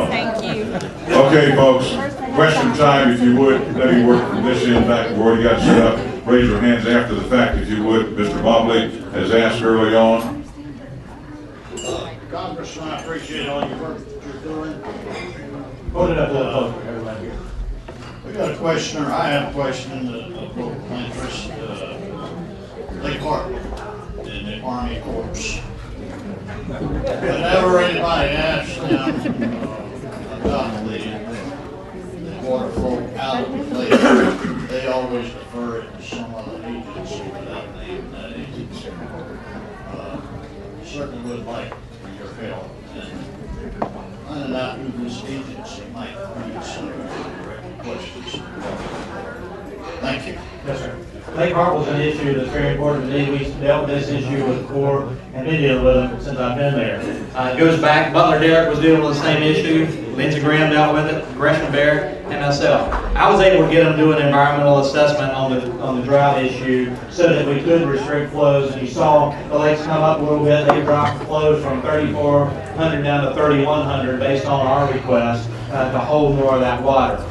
Thank you. Okay, folks, question time, if you would. Let me work from this end back. We've already got set up. Raise your hands after the fact, if you would. Mr. Mobley has asked early on. Congressman, I appreciate all your work that you're doing. Hold it up to the post for everybody here. We got a question, or I have a question of local interest. Lake Park in the Army Corps. Whenever anybody asks them about the water flow out of the lake, they always defer it to some other agency without naming that agency. Certainly would like for your help in finding out who this agency might be, so direct questions. Thank you. Yes, sir. Lake Park was an issue that's very important to me. We dealt with this issue with the Corps and been dealing with it since I've been there. It goes back, Butler Derrick was dealing with the same issue, Lindsey Graham dealt with it, Gresham Bear, and myself. I was able to get them to do an environmental assessment on the drought issue so that we could restrict flows. And you saw the lakes come up a little bit. They dropped the flows from 3,400 down to 3,100 based on our request to hold more of that water.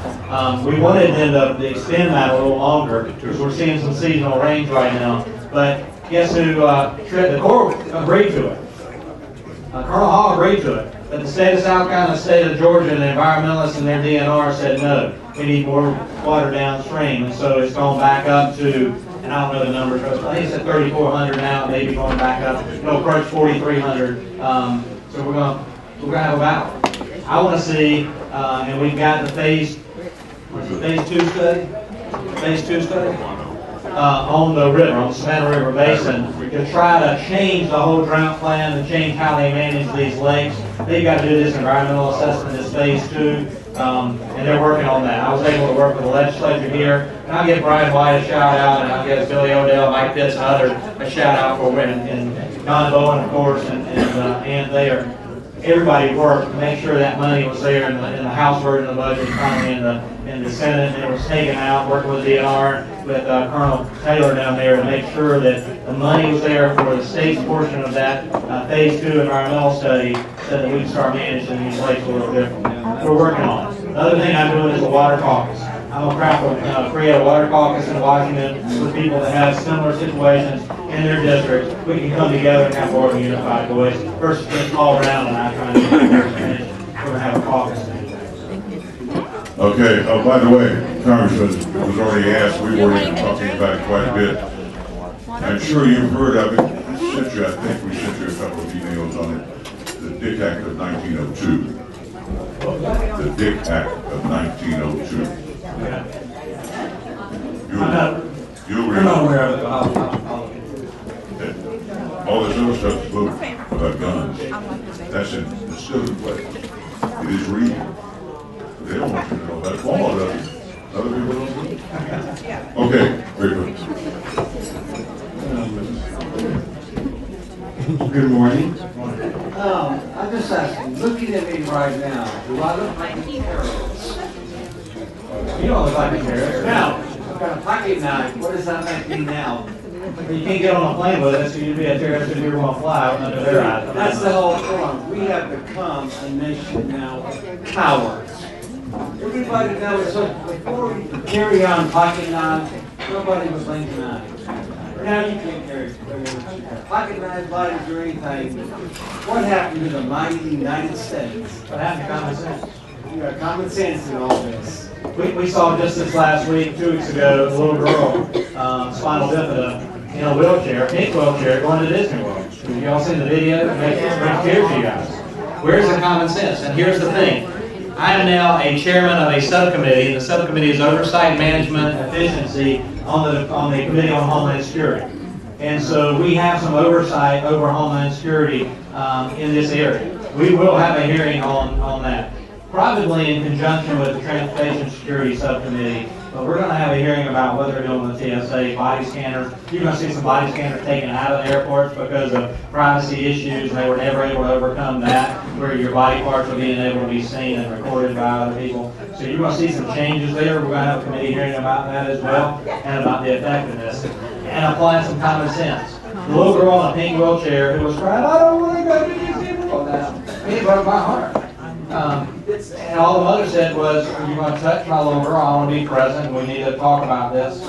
We wanted them to extend that a little longer because we're seeing some seasonal rains right now. But guess who? The Corps agreed to it. Colonel Hall agreed to it. But the state of South Carolina, the state of Georgia, and the environmentalists and their DNR said no. We need more water downstream. And so it's gone back up to, and I don't know the numbers, but I think it's at 3,400 now, maybe going back up. It'll approach 4,300. So we're gonna have a battle. I want to see, and we've got the phase 2 study? Phase 2 study? On the river, on the Savannah River Basin, to try to change the whole drought plan and change how they manage these lakes. They've got to do this environmental assessment, this phase 2, and they're working on that. I was able to work with the legislature here, and I'll give Brian White a shout out, and I'll give Billy Odell, Mike Pitts, and others a shout out for winning, and Don Bowen, of course, and they are. Everybody worked to make sure that money was there in the House version of the budget, finally in the Senate, and it was taken out, working with DNR, with Colonel Taylor down there to make sure that the money was there for the state's portion of that phase 2 environmental study so that we can start managing these lakes a little differently. We're working on it. The other thing I'm doing is a water caucus. I'm going to create a water caucus in Washington with people that have similar situations in their districts. We can come together and have more of a unified voice versus just all around and I trying to get information. We're going to have a caucus. Okay, by the way, Congressman was already asked, we've already been talking about it quite a bit. I'm sure you've heard of it. I think we sent you a couple of emails on it. The Dick Act of 1902. The Dick Act of 1902. You'll read I'm not aware of it, but I'll all this other stuff is about guns. That's it's still in play. It is real. They don't want you to know that. All of it. Other people don't do it. Okay, very good. Good morning. I'm just asking, looking at me right now, do I look like a terrorist? You don't look like a terrorist. Now, I've got a pocket knife. What does that make me now? You can't get on a plane with it, so you'd be a terrorist if you were going to fly under their eyes. That's the whole point. We have become a nation now of cowards. Everybody knows, so before we carry on pocket knives, nobody was thinking of it. Now you can't carry pocket knives, lighters, or anything. What happened to the mighty United States? What happened to common sense? You got common sense in all this. We saw just this last week, 2 weeks ago, a little girl, spinal bifida, in a wheelchair, pink wheelchair, going to Disney World. Have y'all seen the video? It makes tears to you guys. Where's the common sense? And here's the thing. I am now a chairman of a subcommittee, and the subcommittee is Oversight, Management, and Efficiency on the Committee on Homeland Security. And so we have some oversight over Homeland Security in this area. We will have a hearing on that, probably in conjunction with the Transportation Security Subcommittee. But we're going to have a hearing about what they're doing with TSA, body scanners. You're going to see some body scanners taken out of the airports because of privacy issues, and they were never able to overcome that, where your body parts are being able to be seen and recorded by other people. So you're going to see some changes there. We're going to have a committee hearing about that as well, and about the effectiveness, and applying some common sense. The little girl in a pink wheelchair who was crying, I don't want to go to Disney World now. It broke my heart. And all the mother said was, "You're going to touch my lower. I want to be present. We need to talk about this."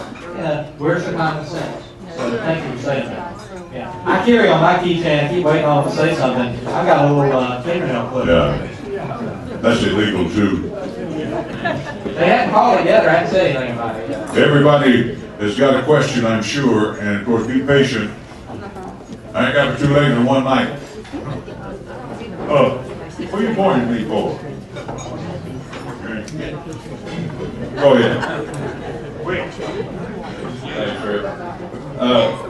Where's the common sense? So thank you for saying that. Yeah, I carry on my keychain. I keep waiting on them to say something. I've got a little fingernail clip. Yeah, that's illegal too. They hadn't called it yet, or hadn't said anything about it yet. Everybody has got a question, I'm sure, and of course, be patient. I ain't got it too late in one night. Oh, who are you pointing me for? Go ahead. Thanks, Rick.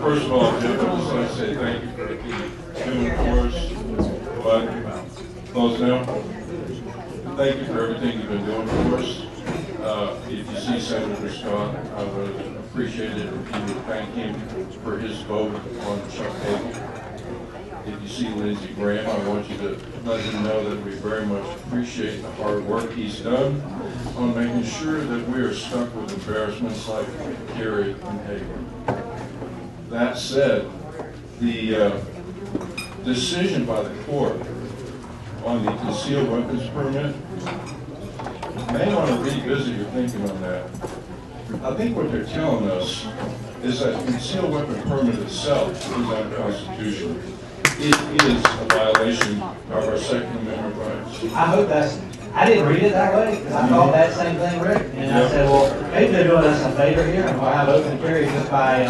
First of all, Jim, I just want to say thank you for doing for us. But close now. Thank you for everything you've been doing for us. If you see Senator Scott, I would appreciate it if you would thank him for his vote on Chuck Hagel. If you see Lindsey Graham, I want you to let him know that we very much appreciate the hard work he's done on making sure that we are stuck with embarrassments like Gary and Hagel. That said, the decision by the court on the concealed weapons permit, you may want to revisit your thinking on that. I think what they're telling us is that the concealed weapon permit itself is unconstitutional. It is a violation of our Second Amendment rights. I hope I didn't read it that way, because I thought that same thing, Rick. And I said, well, maybe they're doing us a favor here, and we'll have open carry just by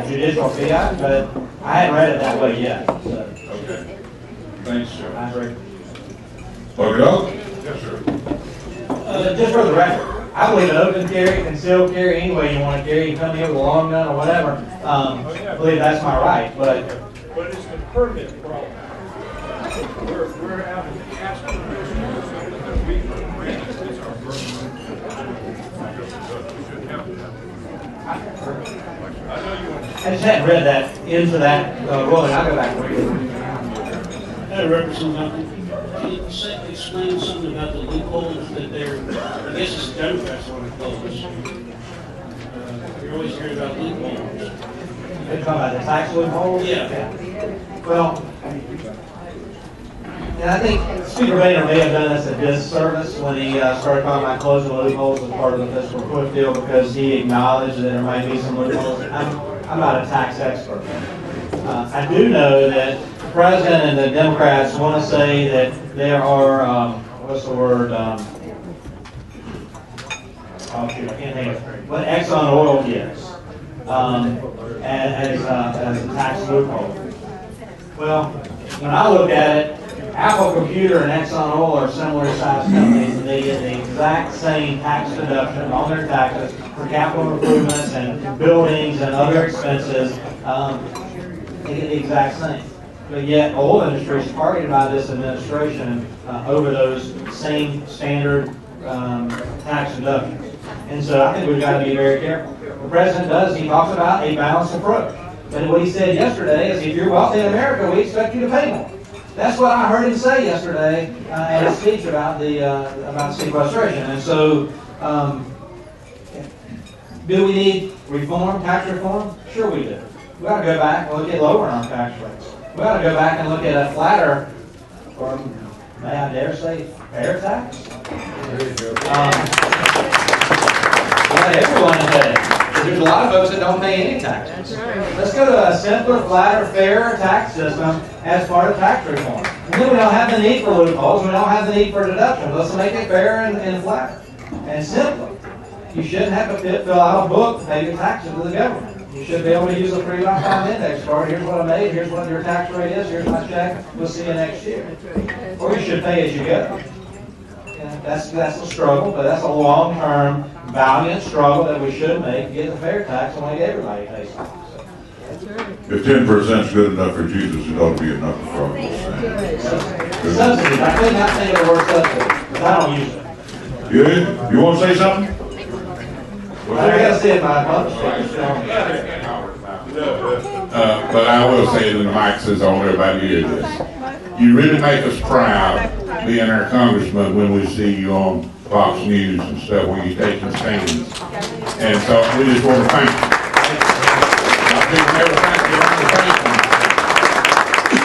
judicial fiat, but I hadn't read it that way yet. So. Okay. Thanks, sir. I agree. Plug it up? Yes, sir. Just for the record, I believe in open carry, concealed carry, any way you want to carry, you come here with a long gun or whatever. I believe that's my right, but But it's the permit problem. We're having to ask permission that we grant it's our permit. We shouldn't have to have it. I know you want I just hadn't read that into that ruling. I'll go back and read it. Hey, Representative, can you explain something about the loopholes that they're, I guess it's the Democrats want to close. You're always hearing about loopholes. You're talking about the tax loophole? Yeah. Well, and I think Speaker Boehner may have done us a disservice when he started talking about closing loopholes as part of the fiscal cliff deal, because he acknowledged that there might be some loopholes. I'm not a tax expert. I do know that the President and the Democrats want to say that there are, what's the word? Oh shoot, I can't think of it. What Exxon Oil gets as a tax loophole. Well, when I look at it, Apple Computer and Exxon Oil are similar sized companies, and they get the exact same tax deduction on their taxes for capital improvements and buildings and other expenses. They get the exact same. But yet, the oil industry is targeted by this administration over those same standard tax deductions. And so I think we've got to be very careful. The President he talks about a balanced approach. But what he said yesterday is, if you're wealthy in America, we expect you to pay more. That's what I heard him say yesterday at his speech about sequestration. And so, do we need reform, tax reform? Sure we do. We ought to go back and look at lowering our tax rates. We ought to go back and look at a flatter, or may I dare say, fair tax? Let everyone pay. There's a lot of folks that don't pay any taxes. Let's go to a simpler, flatter, fairer tax system as part of tax reform. And then we don't have the need for loopholes. We don't have the need for deductions. Let's make it fair and flatter and simpler. You shouldn't have to fill out a book to pay your taxes to the government. You should be able to use a 3x5 index card. Here's what I made. Here's what your tax rate is. Here's my check. We'll see you next year. Or you should pay as you go. That's a struggle, but that's a long-term, valiant struggle that we should make to get the fair tax and make everybody pay something. If 10% is good enough for Jesus, it ought to be enough for all of us. Subsidies. I could not think of the word subsidy, because I don't use it. You want to say something? I gotta see if my publisher. But I will say that Mike says I want everybody to hear this. You really make us proud being our congressman when we see you on Fox News and stuff where you're taking stands. And so we just want to thank you. I think never thank you, I want to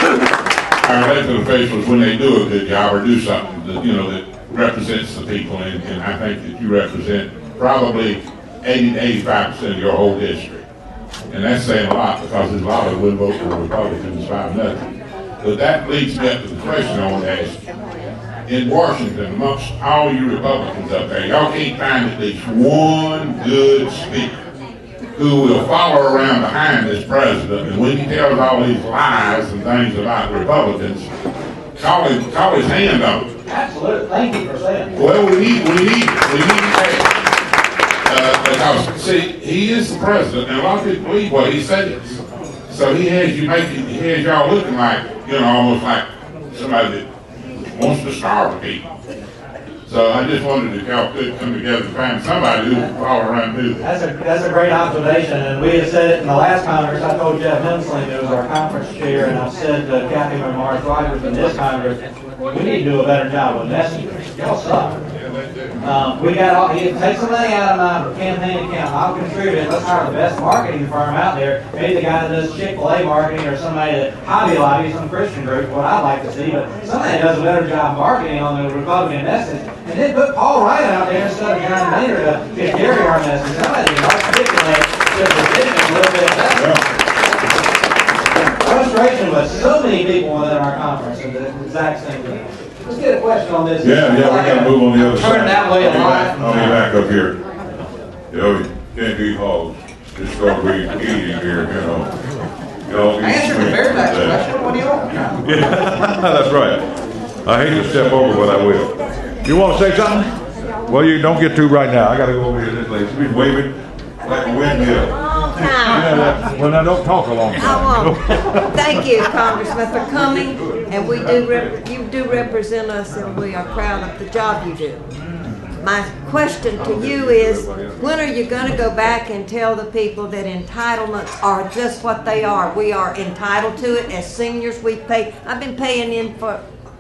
thank you. our elected officials, when they do a good job or do something that, you know, that represents the people, and I think that you represent probably 80 to 85% of your whole district. And that's saying a lot, because there's a lot of would vote for Republicans by nothing. But that leads me up to the question I want to ask you. In Washington, amongst all you Republicans up there, y'all can't find at least one good speaker who will follow around behind this president, and when he tells all these lies and things about Republicans, call his hand on it. Absolutely. Thank you for saying that. Well, we need that. Because, see, he is the president, and a lot of people believe what he says. So he has y'all looking like, you know, almost like somebody that wants to starve people. So I just wondered if y'all could come together and find somebody who will follow around and do that. That's a great observation, and we had said it in the last Congress. I told Jeff Hensling, who was our conference chair, and I said to Kathy Morris Rogers in this Congress, we need to do a better job with messaging. Y'all suck. We got all, he takes some money out of my campaign account, I'll contribute, let's hire the best marketing firm out there, maybe the guy that does Chick-fil-A marketing, or somebody that Hobby Lobby, some Christian group, what I'd like to see, but somebody that does a better job marketing on the Republican message, and then put Paul Wright out there instead of John Maynard to carry our message. Somebody can articulate the position a little bit better. Frustration with so many people within our conference, and the exact same thing. Let's get a question on this. Yeah, we gotta move on the other side. Turn that way a lot. I'll be back up here. You know, you can't be hogs. Just start eating here, you know. Y'all I answered the very next question. What do you want? That's right. I hate to step over, but I will. You want to say something? Well, you don't get to right now. I got to go over here to this lady. She's been waving like a windmill. Well, now don't talk a long time. I won't. Thank you, Congressman, for coming, and you do represent us, and we are proud of the job you do. My question to you is, when are you going to go back and tell the people that entitlements are just what they are? We are entitled to it. As seniors, we pay. I've been paying in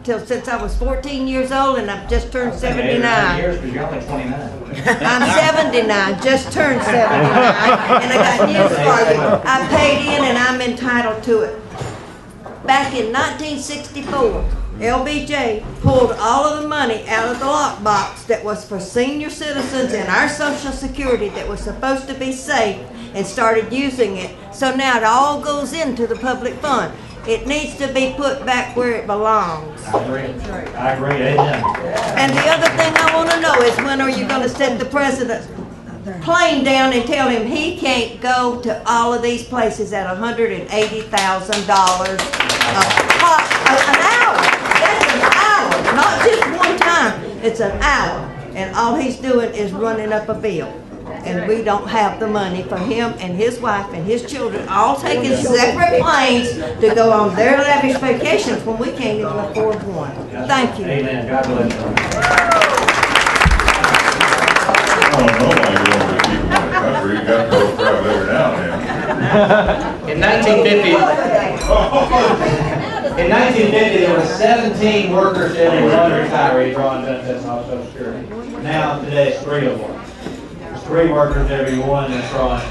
since I was 14 years old, and I've just turned 79. Years, because you're only 29. I'm 79, just turned 79, and I got news for you. I paid in and I'm entitled to it. Back in 1964, LBJ pulled all of the money out of the lockbox that was for senior citizens and our Social Security that was supposed to be safe, and started using it. So now it all goes into the public fund. It needs to be put back where it belongs. I agree. I agree. Amen. And the other thing I want to know is, when are you going to set the president's plane down and tell him he can't go to all of these places at $180,000 an hour? That's an hour, not just one time. It's an hour, and all he's doing is running up a bill. And we don't have the money for him and his wife and his children all taking separate planes to go on their lavish vacations when we can't even afford one. Thank you. Amen. God bless you. I don't know why you want to keep them in the country. You got to go travel every now and then. In 1950, there were 17 workers to every one retiree drawing benefits off Social Security. Now, today, it's 3 of them. 3 workers every one that's drawing.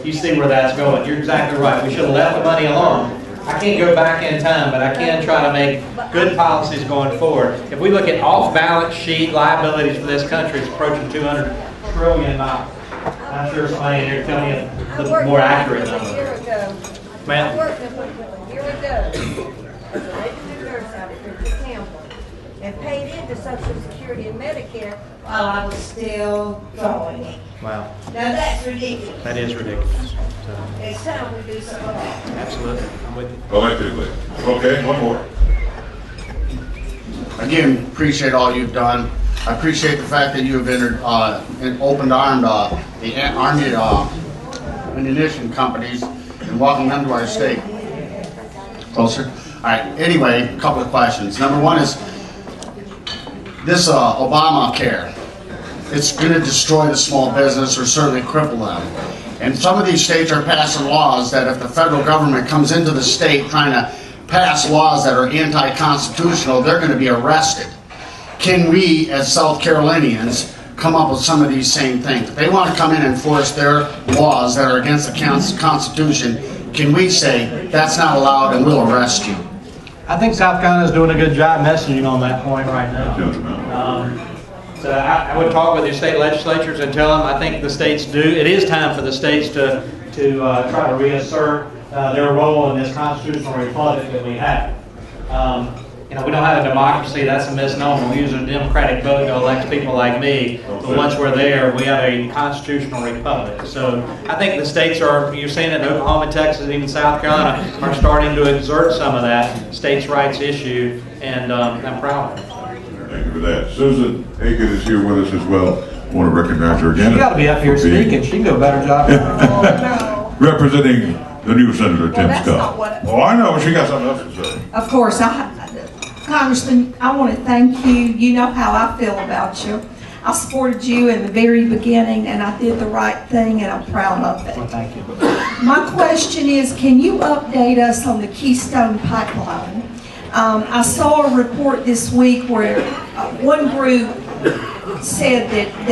You see where that's going. You're exactly right. We should have left the money alone. I can't go back in time, but I can try to make good policies going forward. If we look at off-balance sheet liabilities for this country, it's approaching $200 trillion. I'm sure somebody in here tell me a more accurate number. A year ago. Ma'am? I worked a year ago. As a registered nurse out at Temple, and paid into Social Security and Medicare while I was still drawing it. Wow. Now that's ridiculous. That is ridiculous. It's time we do something about it. Absolutely. I'm with you. Collectively. Okay, one more. Again, appreciate all you've done. I appreciate the fact that you have entered and opened armed the Army ammunition companies and welcomed them to our state. Closer. All right. Anyway, a couple of questions. Number one is this Obamacare. It's going to destroy the small business or certainly cripple them. And some of these states are passing laws that if the federal government comes into the state trying to pass laws that are anti-constitutional, they're going to be arrested. Can we, as South Carolinians, come up with some of these same things? If they want to come in and enforce their laws that are against the Constitution, can we say, that's not allowed and we'll arrest you? I think South Carolina's doing a good job messaging on that point right now. So I would talk with your state legislatures and tell them I think the states do. It is time for the states to try to reassert their role in this constitutional republic that we have. You know, we don't have a democracy. That's a misnomer. We use a democratic vote to elect people like me. But once we're there, we have a constitutional republic. So I think the states are, you're seeing it in Oklahoma, Texas, and even South Carolina, are starting to exert some of that states' rights issue, and I'm proud of it. Thank you for that. Susan Aiken is here with us as well. I want to recognize her again. She got to be up here speaking. She can do a better job. Representing the new Senator Tim That's Scott. not what. Oh, I know. She got something else to say. Of course, Congressman, I want to thank you. You know how I feel about you. I supported you in the very beginning, and I did the right thing, and I'm proud of it. Well, thank you. My question is, can you update us on the Keystone Pipeline? I saw a report this week where one group said that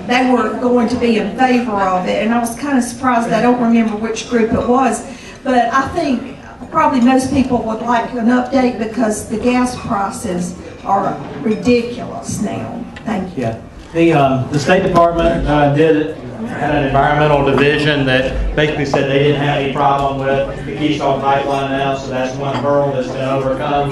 they were going to be in favor of it, and I was kind of surprised. I don't remember which group it was, but I think probably most people would like an update because the gas prices are ridiculous now. Thank you. Yeah, the State Department had an environmental division that basically said they didn't have any problem with the Keystone Pipeline now, so that's one hurdle that's been overcome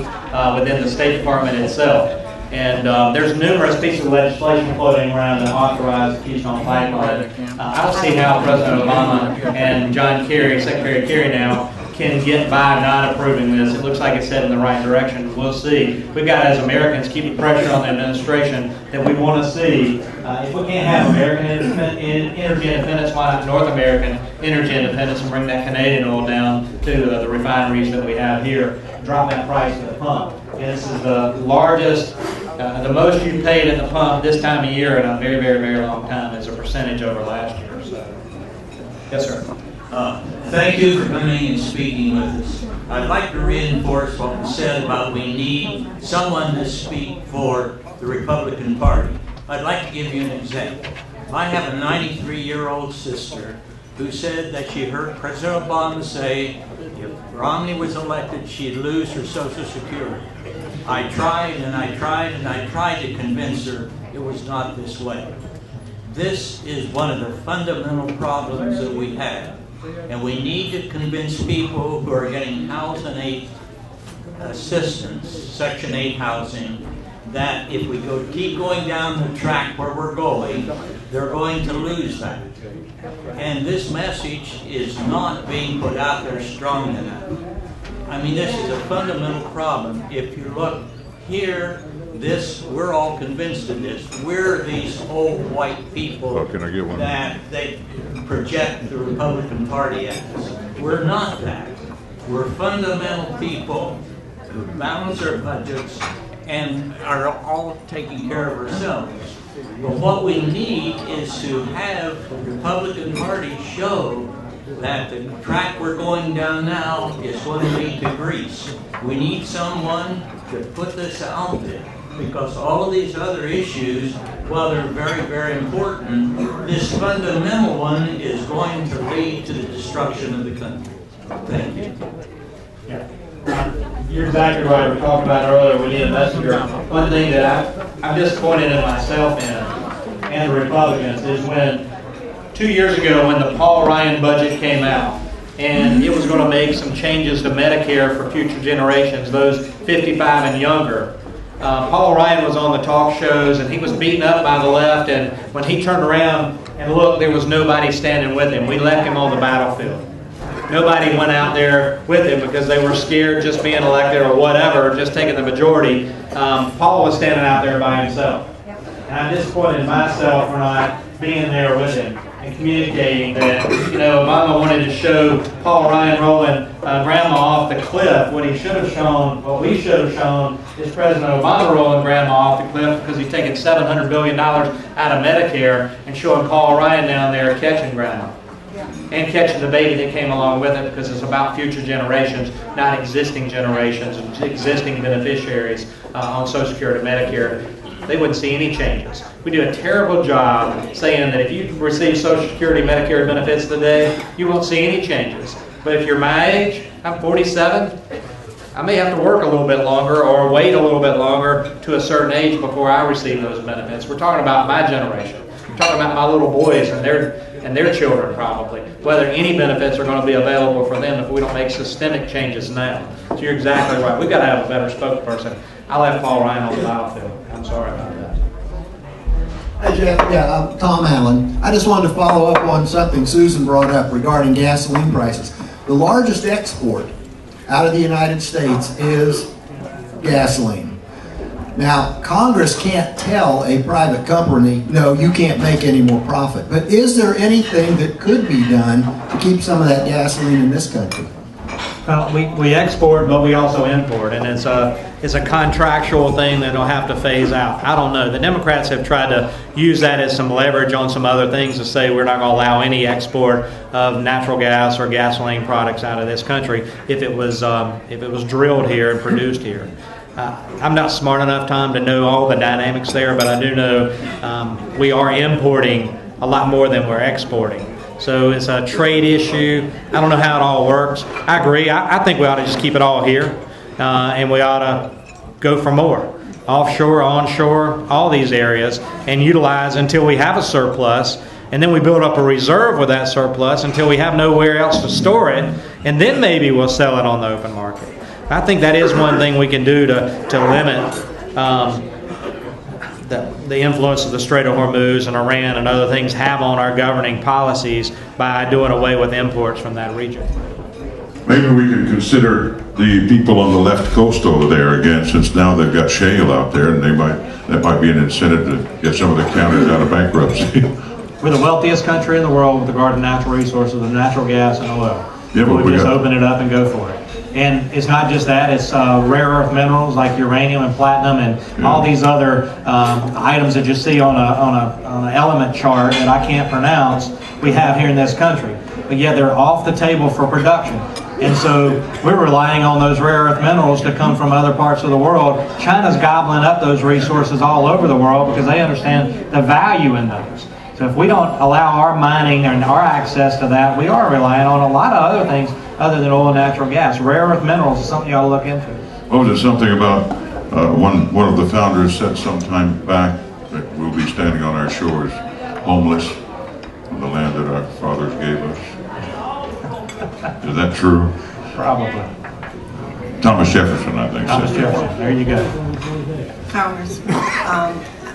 within the State Department itself. And there's numerous pieces of legislation floating around that authorize the Keystone Pipeline. I don't see how President Obama and John Kerry, Secretary Kerry now, can get by not approving this. It looks like it's heading in the right direction. We'll see. We've got, as Americans, keep the pressure on the administration that we want to see. If we can't have American energy independence, why not North American energy independence and bring that Canadian oil down to the refineries that we have here, drop that price at the pump. And this is the largest, the most you paid at the pump this time of year in a very, very, very long time as a percentage over last year. So, yes, sir. Thank you for coming and speaking with us. I'd like to reinforce what was said about we need someone to speak for the Republican Party. I'd like to give you an example. I have a 93-year-old sister who said that she heard President Obama say if Romney was elected, she'd lose her Social Security. I tried and I tried and I tried to convince her it was not this way. This is one of the fundamental problems that we have. And we need to convince people who are getting Housing 8 assistance, Section 8 housing, that if we keep going down the track where we're going, they're going to lose that. And this message is not being put out there strong enough. I mean, this is a fundamental problem. If you look here, we're all convinced of this. We're these old white people that they project the Republican Party as. We're not that. We're fundamental people who balance our budgets and are all taking care of ourselves. But what we need is to have the Republican Party show that the track we're going down now is going to lead to Greece. We need someone to put this out there. Because all of these other issues, while they're very, very important, this fundamental one is going to lead to the destruction of the country. Thank you. Yeah. You're exactly right. We talked about earlier, we need a messenger. One thing that I'm disappointed in myself and the Republicans is when 2 years ago when the Paul Ryan budget came out, and it was going to make some changes to Medicare for future generations, those 55 and younger. Paul Ryan was on the talk shows and he was beaten up by the left, and when he turned around and looked, there was nobody standing with him. We left him on the battlefield. Nobody went out there with him because they were scared just being elected or whatever, just taking the majority. Paul was standing out there by himself. And I'm disappointed in myself for not being there with him and communicating that, you know, Obama wanted to show Paul Ryan rolling Grandma off the cliff. What he should have shown, what we should have shown, is President Obama rolling Grandma off the cliff because he's taking $700 billion out of Medicare and showing Paul Ryan down there catching Grandma. And catching the baby that came along with it, because it's about future generations, not existing generations, existing beneficiaries on Social Security and Medicare. They wouldn't see any changes. We do a terrible job saying that if you receive Social Security, Medicare benefits today, you won't see any changes. But if you're my age, I'm 47, I may have to work a little bit longer or wait a little bit longer to a certain age before I receive those benefits. We're talking about my generation. We're talking about my little boys and their children probably, whether any benefits are going to be available for them if we don't make systemic changes now. So you're exactly right. We've got to have a better spokesperson. I left Paul Ryan on the battlefield. I'm sorry about that. Hey Jeff, yeah, I'm Tom Allen. I just wanted to follow up on something Susan brought up regarding gasoline prices. The largest export out of the United States is gasoline. Now, Congress can't tell a private company, no, you can't make any more profit. But is there anything that could be done to keep some of that gasoline in this country? Well, we export, but we also import, and it's a contractual thing that'll have to phase out. I don't know. The Democrats have tried to use that as some leverage on some other things to say we're not going to allow any export of natural gas or gasoline products out of this country if it was drilled here and produced here. I'm not smart enough, Tom, to know all the dynamics there, but I do know we are importing a lot more than we're exporting. So it's a trade issue. I don't know how it all works. I agree. I think we ought to just keep it all here, and we ought to go for more. Offshore, onshore, all these areas, and utilize until we have a surplus, and then we build up a reserve with that surplus until we have nowhere else to store it, and then maybe we'll sell it on the open market. I think that is one thing we can do to limit the influence of the Strait of Hormuz and Iran and other things have on our governing policies by doing away with imports from that region. Maybe we could consider the people on the left coast over there again, since now they've got shale out there, and that might be an incentive to get some of the counties out of bankruptcy. We're the wealthiest country in the world with regard to natural resources, of natural gas and oil. Yeah, but we just open it up and go for it. And it's not just that, it's rare earth minerals like uranium and platinum and all these other items that you see on an element chart that I can't pronounce we have here in this country. But yet they're off the table for production. And so we're relying on those rare earth minerals to come from other parts of the world. China's gobbling up those resources all over the world because they understand the value in those. So if we don't allow our mining and our access to that, we are relying on a lot of other things other than oil and natural gas. Rare earth minerals is something you ought to look into. Oh, there's something about one of the founders said some time back that we'll be standing on our shores homeless on the land that our fathers gave us. Is that true? Probably. Thomas Jefferson, I think. Thomas Jefferson. There you go. Congress. My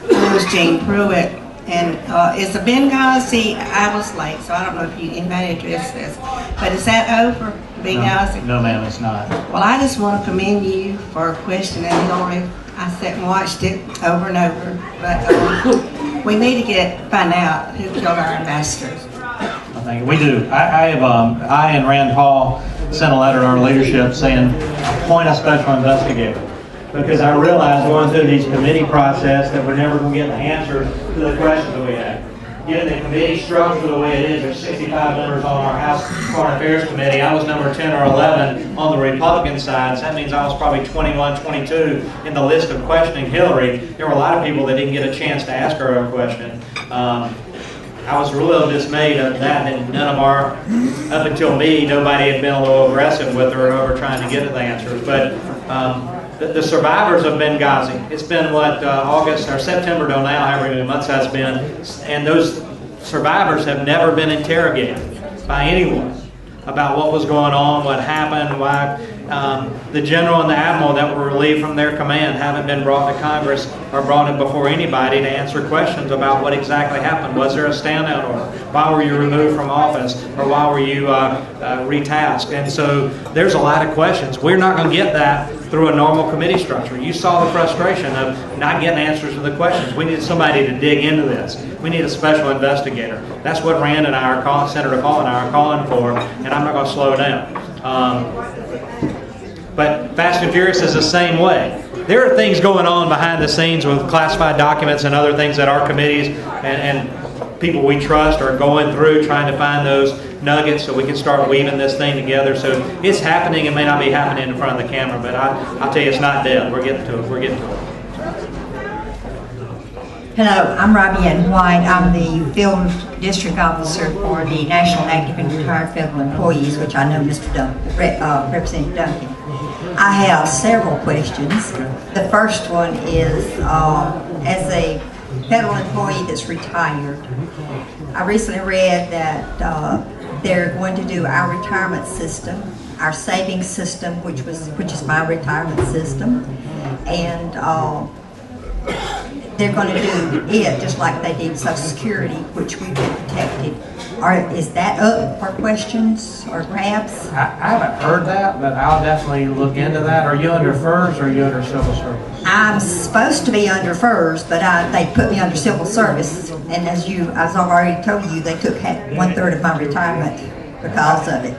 name is Jane Pruitt. And it's a Benghazi. I was late, so I don't know if anybody addressed this. But is that over, Benghazi? No, ma'am, it's not. Well, I just want to commend you for questioning Hillary. I sat and watched it over and over. But we need to find out who killed our ambassadors. I think we do. I and Rand Paul sent a letter to our leadership saying, appoint a special investigator. Because I realized going through these committee process that we're never going to get the answers to the questions that we have. Given the committee structure the way it is, there's 65 members on our House Foreign Affairs Committee. I was number 10 or 11 on the Republican side, so that means I was probably 21, 22 in the list of questioning Hillary. There were a lot of people that didn't get a chance to ask her a question. I was a little dismayed of that, and none of our, up until me, nobody had been a little aggressive with her over trying to get at the answers. But the survivors of Benghazi, it's been what, August or September till now, however many months has been, and those survivors have never been interrogated by anyone about what was going on, what happened, why the general and the admiral that were relieved from their command haven't been brought to Congress or brought in before anybody to answer questions about what exactly happened. Was there a stand-down order? Why were you removed from office? Or why were you retasked? And so there's a lot of questions. We're not going to get that through a normal committee structure. You saw the frustration of not getting answers to the questions. We need somebody to dig into this. We need a special investigator. That's what Rand and I are calling, Senator Paul and I are calling for, and I'm not going to slow down. But Fast and Furious is the same way. There are things going on behind the scenes with classified documents and other things that our committees and people we trust are going through trying to find those nuggets so we can start weaving this thing together. So it's happening. It may not be happening in front of the camera, but I'll tell you it's not dead. We're getting to it. We're getting to it. Hello, I'm Robbie Ann White. I'm the Field District Officer for the National Active and Retired Federal Employees, which I know Mr. Representative Duncan. I have several questions. The first one is, as a federal employee that's retired, I recently read that they're going to do our retirement system, our savings system, which is my retirement system, and they're going to do it just like they did Social Security, which we've been protected. Is that up for questions or grabs? I haven't heard that, but I'll definitely look into that. Are you under FERS or are you under civil service? I'm supposed to be under FERS, but they put me under civil service, and as I've already told you, they took 1/3 of my retirement because of it.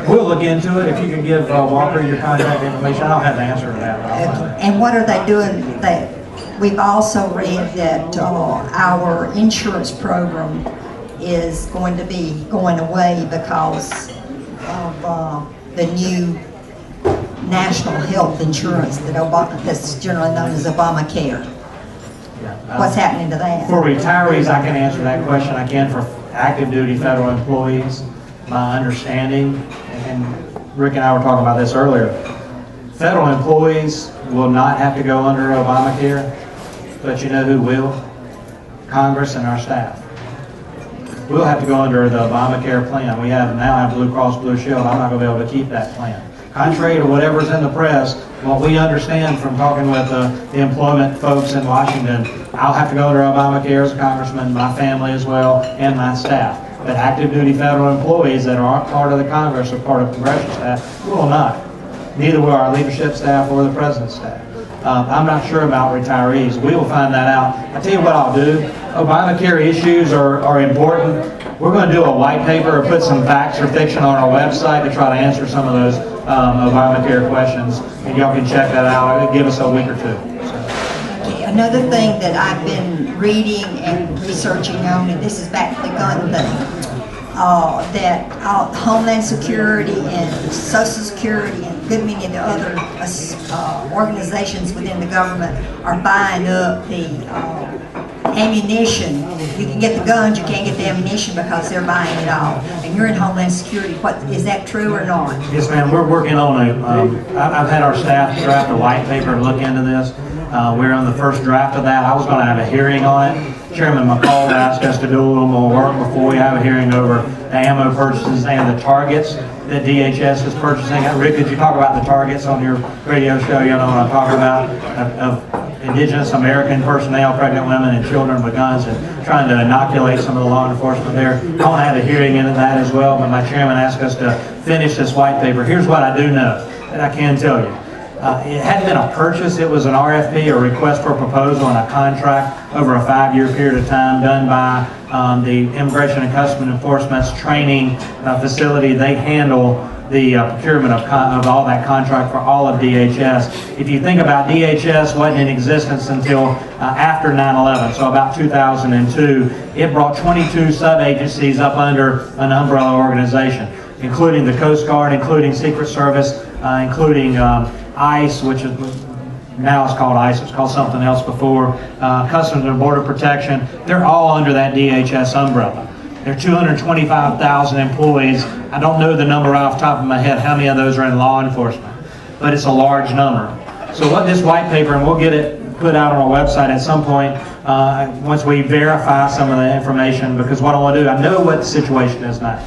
We'll look into it. If you can give Walker your contact information, I don't have the answer to that. And what are they doing? We've also read that our insurance program is going to be going away because of the new national health insurance that's generally known as Obamacare. What's happening to that? For retirees, I can answer that question. I can for active duty federal employees. My understanding, and Rick and I were talking about this earlier, federal employees will not have to go under Obamacare, but you know who will? Congress and our staff. We'll have to go under the Obamacare plan. We now have Blue Cross Blue Shield. I'm not going to be able to keep that plan. Contrary to whatever's in the press, what we understand from talking with the employment folks in Washington, I'll have to go under Obamacare as a congressman, my family as well, and my staff. But active duty federal employees that aren't part of the Congress or part of congressional staff will not. Neither will our leadership staff or the president's staff. I'm not sure about retirees. We will find that out. I'll tell you what I'll do. Obamacare issues are important. We're going to do a white paper or put some facts or fiction on our website to try to answer some of those Obamacare questions. And y'all can check that out. It'll give us a week or two. Another thing that I've been reading and researching on, and this is back to the gun thing, that Homeland Security and Social Security and a good many of the other organizations within the government are buying up the ammunition. You can get the guns, you can't get the ammunition because they're buying it all. And you're in Homeland Security. Is that true or not? Yes, ma'am. We're working on I've had our staff draft a white paper and look into this. We're on the first draft of that. I was going to have a hearing on it. Chairman McCall asked us to do a little more work before we have a hearing over the ammo purchases and the targets that DHS is purchasing. Rick, did you talk about the targets on your radio show? You know what I'm talking about? Of indigenous American personnel, pregnant women, and children with guns, and trying to inoculate some of the law enforcement there. I want to have a hearing into that as well, but my chairman asked us to finish this white paper. Here's what I do know that I can tell you. It hadn't been a purchase, it was an RFP, a request for proposal, and a contract over a 5-year period of time done by the Immigration and Customs Enforcement's training facility. They handle the procurement of all that contract for all of DHS. If you think about DHS wasn't in existence until after 9/11, so about 2002. It brought 22 sub-agencies up under an umbrella organization, including the Coast Guard, including Secret Service, including ICE, which is now it's called ICE, it was called something else before, Customs and Border Protection. They're all under that DHS umbrella. There are 225,000 employees. I don't know the number off the top of my head, how many of those are in law enforcement, but it's a large number. So what this white paper, and we'll get it put out on our website at some point once we verify some of the information, because what I want to do, I know what the situation is now.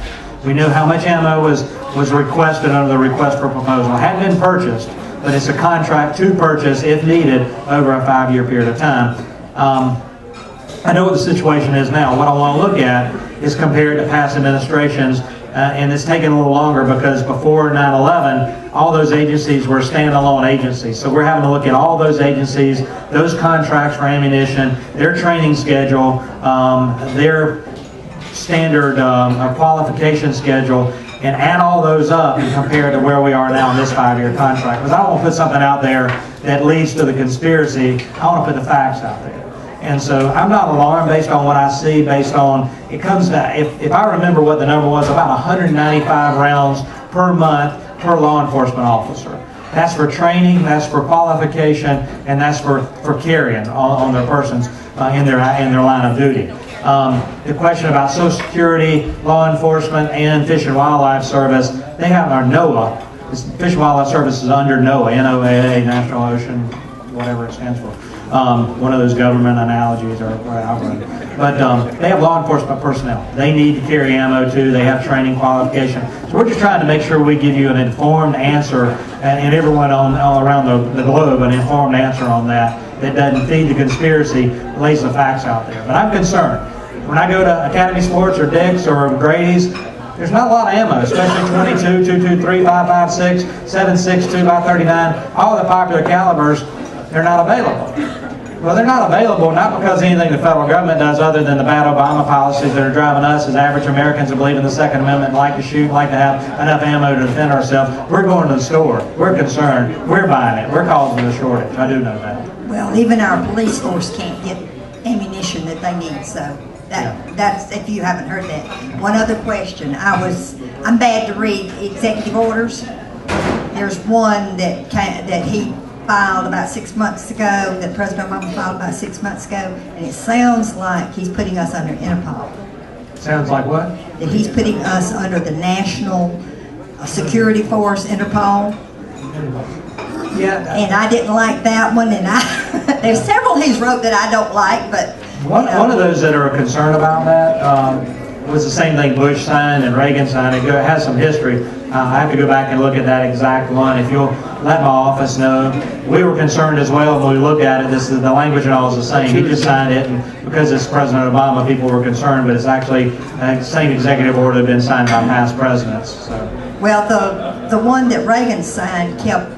We know how much ammo was requested under the request for proposal. It hadn't been purchased, but it's a contract to purchase if needed over a 5-year period of time. I know what the situation is now. What I want to look at is compared to past administrations, and it's taken a little longer because before 9/11, all those agencies were standalone agencies. So we're having to look at all those agencies, those contracts for ammunition, their training schedule, their standard qualification schedule, and add all those up and compare it to where we are now in this 5-year contract. Because I don't want to put something out there that leads to the conspiracy. I want to put the facts out there. And so I'm not alarmed based on what I see, based on, it comes to, if I remember what the number was, about 195 rounds per month per law enforcement officer. That's for training, that's for qualification, and that's for carrying on their persons in their line of duty. The question about Social Security, law enforcement, and Fish and Wildlife Service, they have our NOAA. Fish and Wildlife Service is under NOAA, NOAA, National Ocean, whatever it stands for. One of those government analogies or whatever. But they have law enforcement personnel. They need to carry ammo too. They have training qualification. So we're just trying to make sure we give you an informed answer, and everyone all around the globe an informed answer on that doesn't feed the conspiracy, lays the facts out there. But I'm concerned. When I go to Academy Sports or Dick's or Grady's, there's not a lot of ammo, especially 22, 223, 5.56, 7.62, 5.39, all the popular calibers, they're not available. Well, they're not available not because of anything the federal government does other than the bad Obama policies that are driving us as average Americans to believe in the Second Amendment, like to shoot, like to have enough ammo to defend ourselves. We're going to the store. We're concerned. We're buying it. We're causing a shortage. I do know that. Well, even our police force can't get ammunition that they need, so that's, if you haven't heard that. One other question. I'm bad to read executive orders. There's one that he filed about 6 months ago, that President Obama filed about 6 months ago, and it sounds like he's putting us under Interpol. Sounds like what? That he's putting us under the National Security Force, Interpol. Yeah. And I didn't like that one, and there's several he's wrote that I don't like, but one of those that are concerned about that was the same thing Bush signed and Reagan signed. It has some history. I have to go back and look at that exact one. If you'll let my office know, we were concerned as well when we looked at it. The language and all is the same. He just signed it, and because it's President Obama, people were concerned, but it's actually the same executive order that had been signed by past presidents. So. Well, the one that Reagan signed kept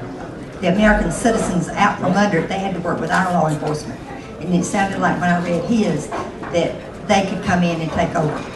the American citizens out from under it. They had to work with our law enforcement. And it sounded like when I read his, that they could come in and take over.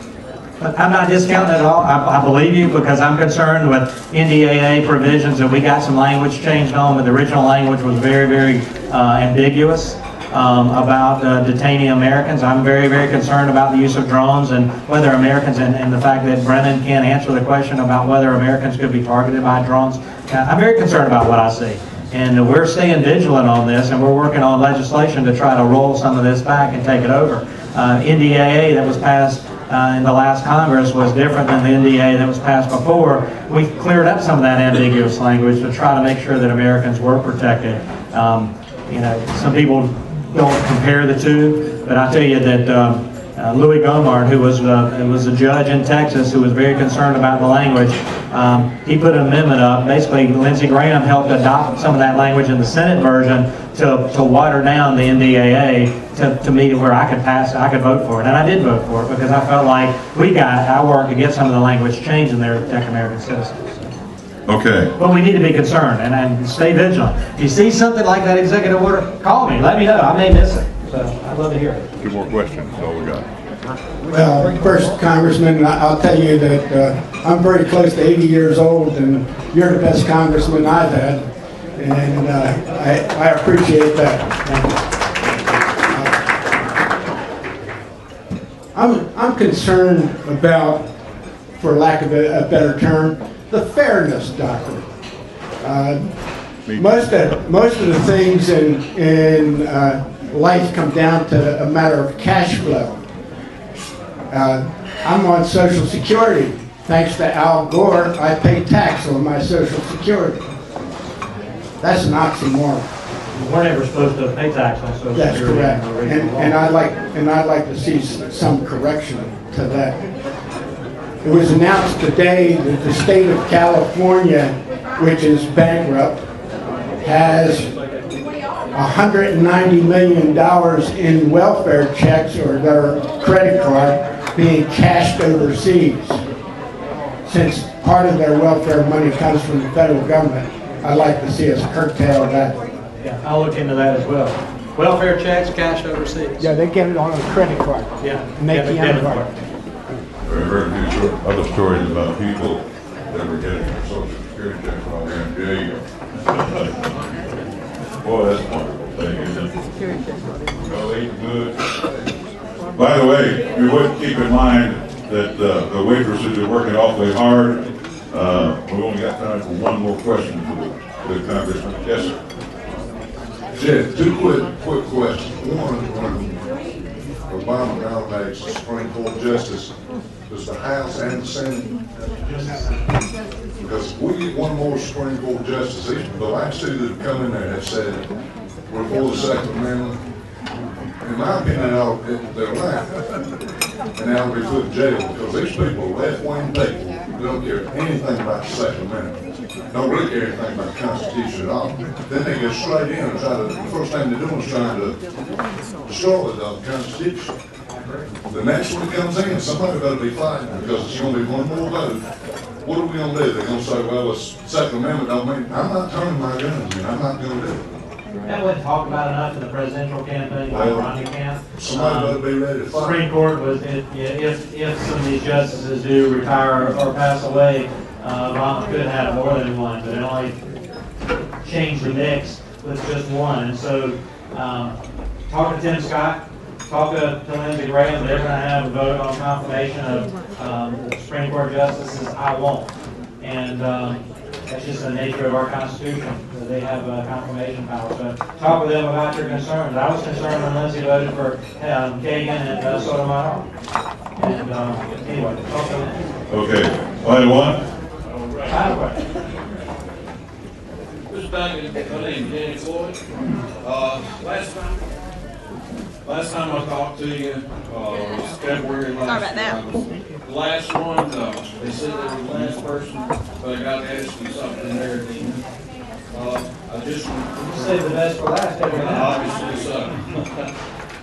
But I'm not discounting it at all. I believe you because I'm concerned with NDAA provisions that we got some language changed on, but the original language was very, very ambiguous about detaining Americans. I'm very, very concerned about the use of drones and whether Americans, and the fact that Brennan can't answer the question about whether Americans could be targeted by drones. I'm very concerned about what I see. And we're staying vigilant on this, and we're working on legislation to try to roll some of this back and take it over. NDAA that was passed in the last Congress was different than the NDA that was passed before. We cleared up some of that ambiguous language to try to make sure that Americans were protected. Some people don't compare the two, but I tell you that Louis Gohmert, who was a judge in Texas, who was very concerned about the language, he put an amendment up. Basically, Lindsey Graham helped adopt some of that language in the Senate version to water down the NDAA to meet it where I could vote for it. And I did vote for it because I felt like I worked to get some of the language changed in there to protect American citizens. Okay. But we need to be concerned and stay vigilant. If you see something like that executive order, call me. Let me know. I may miss it. So I'd love to hear it. 2 more questions. That's all we got. Well, first, Congressman, I'll tell you that I'm very close to 80 years old, and you're the best congressman I've had, and I appreciate that. I'm concerned about, for lack of a better term, the fairness doctrine. Most of the things in life come down to a matter of cash flow. I'm on Social Security. Thanks to Al Gore, I pay tax on my Social Security. That's an oxymoron. We're never supposed to pay tax on Social That's Security. correct. And I'd like to see some correction to that. It was announced today that the state of California, which is bankrupt, has $190 million in welfare checks or their credit card being cashed overseas. Since part of their welfare money comes from the federal government, I'd like to see us curtail that. Yeah, I'll look into that as well. Welfare checks, cash overseas. Yeah, they get it on a credit card. Yeah. And they can't buy it. I've heard a few other stories about people that were getting their Social Security checks while they're in jail. Boy, that's a wonderful thing, isn't it? Well, they eat good. By the way, we would keep in mind that the waitresses are working awfully hard. We've only got time for one more question for the Congressman. Yes, sir. Jeff, 2 quick questions. One, when Obama nominates the Supreme Court Justice, does the House and the Senate? Because if we get one more more Supreme Court justices. The last two that have come in there have said we're for the Second Amendment. In my opinion, they're lying. And now they'll be put in jail because these people are left-wing people who don't care anything about the Second Amendment. Don't really care anything about the Constitution at all. Then they go straight in and try to, the first thing they're doing is trying to destroy the Constitution. The next one that comes in, somebody better be fighting because it's going to be one more vote. What are we going to do? They're going to say, well, the Second Amendment don't mean, I'm not turning my guns in. I'm not going to do it. That wasn't talked about enough in the presidential campaign by Romney camp. Somebody better be ready to fight. Supreme Court was, if some of these justices do retire or pass away, Obama could have more than one, but it only changed the mix with just one. And so, talk to Tim Scott, talk to Lindsey Graham. They're going to have a vote on confirmation of the Supreme Court justices. I won't. And that's just the nature of our Constitution. They have confirmation power. So talk with them about your concerns. I was concerned when Lindsey voted for Kagan and Sotomayor. And anyway, talk to them. Okay, line one. Final question. Mr. Duncan, my name is Danny Floyd. Last time I talked to you was February last. Sorry about that. The last one, they said they were the last person, but I got to ask you something there at the end. I just Save the best for last every time. obviously so.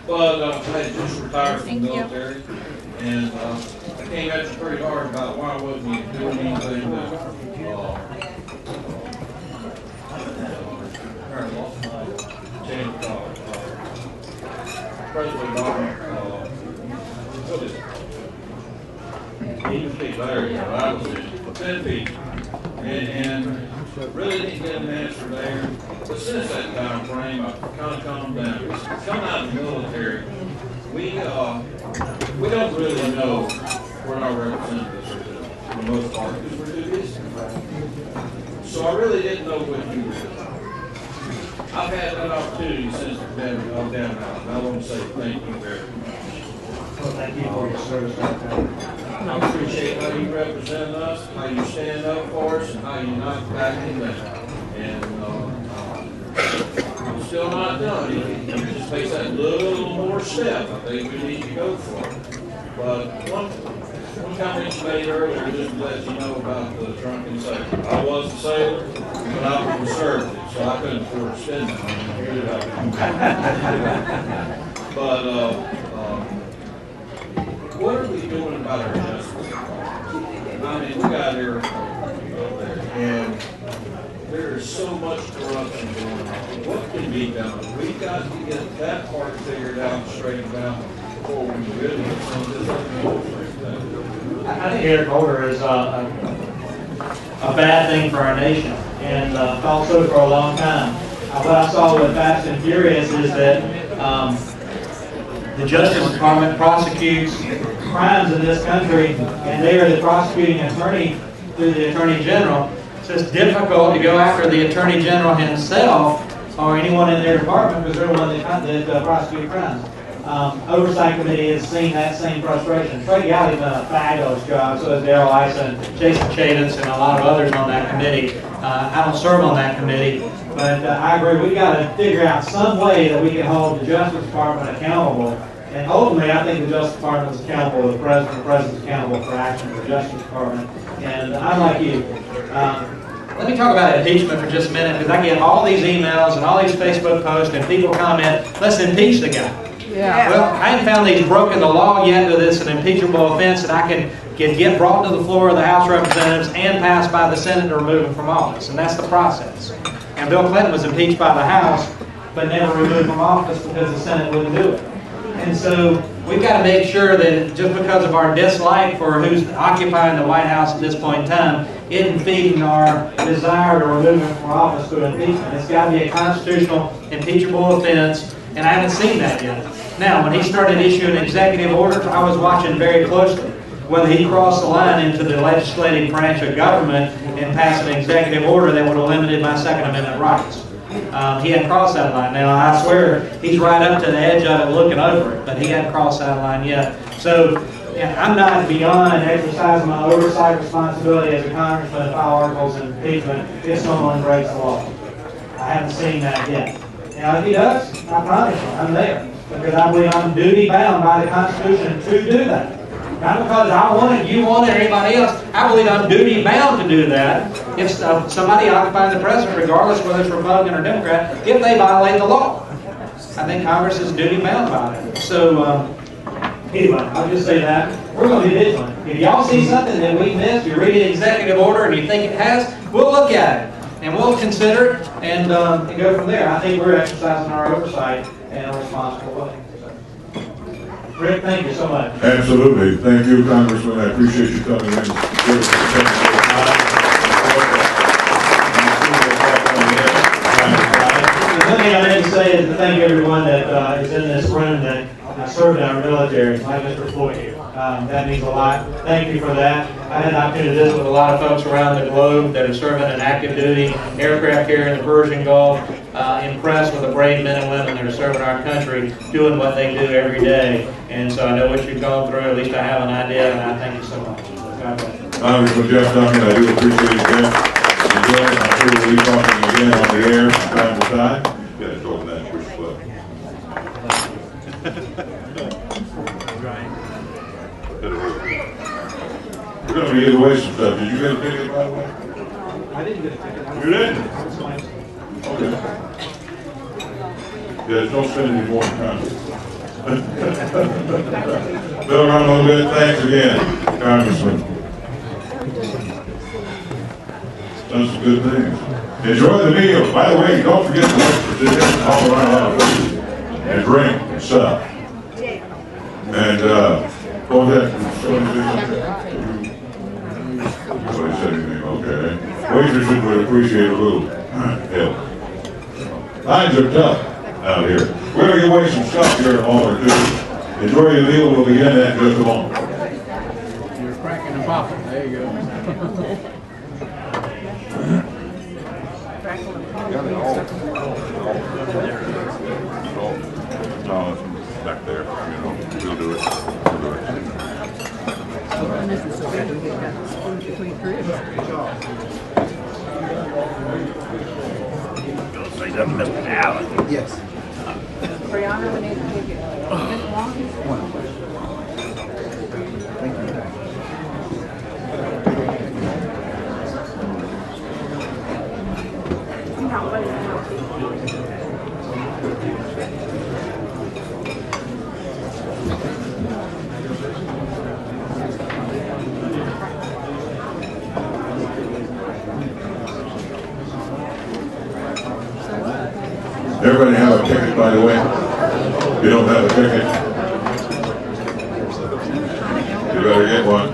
But I had just retired from the military, and I came at you pretty hard about why wasn't you doing anything that President Obama, what is it? 8 feet, there you go, that was it, 10 feet. And really didn't get an answer there. But since that time frame, I've kind of calmed down. Coming out of the military, we don't really know where our representatives are doing, for the most part, because we're too busy. So I really didn't know what you were doing. I've had that opportunity since I've been down there, and I want to say thank you very much. Well, thank you for your service. I appreciate how you represent us, how you stand up for us, and how you knock back in down. And I'm still not done. It just takes that little more step I think we need to go for. But one comment you made earlier, just to let you know about the drunken sailor. I was a sailor, but I was conservative, so I couldn't afford to spend that money. But what are we doing about our justice? I mean, we got here and there is so much corruption going on. What can be done? We've got to get that part figured out and straightened out before we really get some of this other I think Eric Holder is a bad thing for our nation, and thought so for a long time. What I saw with Fast and Furious is that the Justice Department prosecutes crimes in this country, and they are the prosecuting attorney through the Attorney General. So it's difficult to go after the Attorney General himself or anyone in their department because they're the ones that prosecute crimes. Oversight Committee has seen that same frustration. Trey Gowdy's done a fabulous job, so has Darrell Ison, Jason Chadens, and a lot of others on that committee. I don't serve on that committee, but I agree we've got to figure out some way that we can hold the Justice Department accountable. And ultimately, I think the Justice Department is accountable, the President's accountable for action of the Justice Department. And I'm like you. Let me talk about impeachment for just a minute, because I get all these emails and all these Facebook posts, and people comment, let's impeach the guy. Yeah. Well, I haven't found that he's broken the law yet that it's an impeachable offense that I can get brought to the floor of the House of Representatives and passed by the Senate to remove him from office. And that's the process. And Bill Clinton was impeached by the House, but never removed from office because the Senate wouldn't do it. And so we've got to make sure that just because of our dislike for who's occupying the White House at this point in time isn't feeding our desire to remove him from office through impeachment. It's got to be a constitutional impeachable offense, and I haven't seen that yet. Now, when he started issuing executive orders, I was watching very closely whether he crossed the line into the legislative branch of government and passed an executive order that would have limited my Second Amendment rights. He hadn't crossed that line. Now, I swear, he's right up to the edge of it looking over it, but he hadn't crossed that line yet. So And I'm not beyond exercising my oversight responsibility as a congressman to file articles of impeachment if someone breaks the law. I haven't seen that yet. Now, if he does, I promise you, I'm there. Because I believe I'm duty bound by the Constitution to do that. Not because I want it, you want it, or anybody else. I believe I'm duty bound to do that if somebody occupies the president, regardless whether it's Republican or Democrat, if they violate the law. I think Congress is duty bound by it. So, anyway, I'll just say that. We're going to be vigilant. If y'all see something that we missed, you read an executive order and you think it has, we'll look at it. And we'll consider it and go from there. I think we're exercising our oversight in a responsible way. Rick, thank you so much. Absolutely. Thank you, Congressman. I appreciate you coming in. One thing I meant to say is to thank everyone that is in this room that served in our military, like Mr. Floyd here. That means a lot. Thank you for that. I had an opportunity to visit with a lot of folks around the globe that are serving in active duty aircraft here in the Persian Gulf. Impressed with the brave men and women that are serving our country, doing what they do every day. And so I know what you've gone through. At least I have an idea, and I thank you so much. God bless. Congressman Jeff Duncan, I do appreciate that. Enjoy it. I'm sure we'll be talking again on the air from time to time. Yeah, it's over that push club. We're going to give away some stuff. Did you get a ticket, by the way? I didn't get a ticket. You didn't? Okay. Yeah, don't spend any more time. Bill, run a little bit. Thanks again, Congressman. Done some good things. Enjoy the meal. By the way, don't forget to look for tickets all around and drink and stuff. And what was that? Nobody said anything. Okay. Waitresses would appreciate a little help. Lines are tough out here. We're going to give away some stuff here in a moment or two. Enjoy your meal. We'll begin that in just a moment. You're cracking and popping. There you go. No, it's back there. You know, we'll do it. Yes. Brianna, we need to take it. Everybody have a ticket, by the way? If you don't have a ticket, you better get one.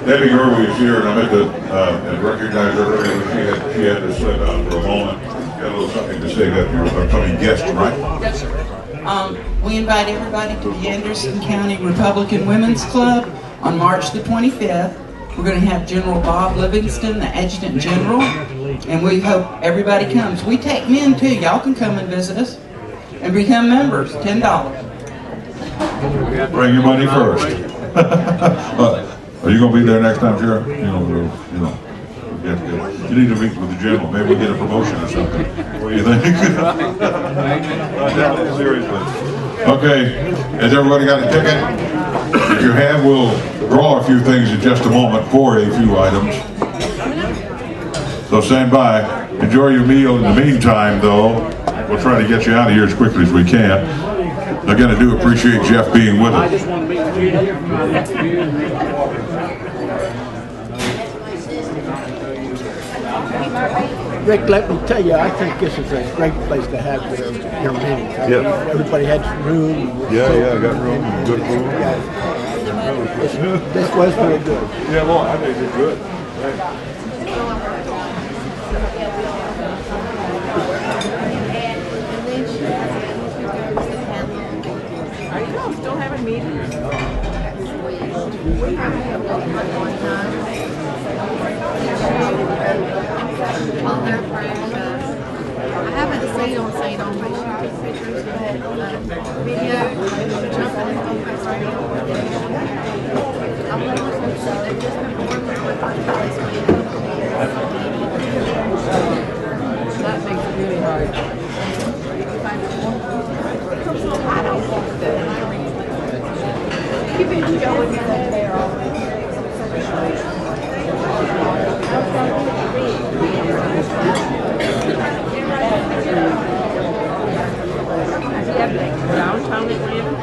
Debbie Gerwey is here, and I meant to recognize her earlier. She had to slip out for a moment. Got a little something to say about your upcoming guest, right? Yes, sir. We invite everybody to the Anderson County Republican Women's Club on March the 25th. We're going to have General Bob Livingston, the Adjutant General, and we hope everybody comes. We take men too. Y'all can come and visit us and become members. $10. Bring your money first. Are you going to be there next time, Sheriff? You need to meet with the general. Maybe we'll get a promotion or something. What do you think? Seriously. Okay, has everybody got a ticket? If you have, we'll draw a few things in just a moment for a few items. So stand by. Enjoy your meal. In the meantime, though, we'll try to get you out of here as quickly as we can. Again, I do appreciate Jeff being with us. Rick, let me tell you, I think this is a great place to have your meetings. I mean, everybody had room. Yeah, I got room, good food. Yeah. This was very good. Yeah, well, I think it's good. Are you all still having meetings? We have one time. I haven't seen them don't see it on Facebook pictures, video, jumping in on Facebook. They've just been working with this week. That makes it really hard. I don't want that. You've been going there already. Downtown Atlanta.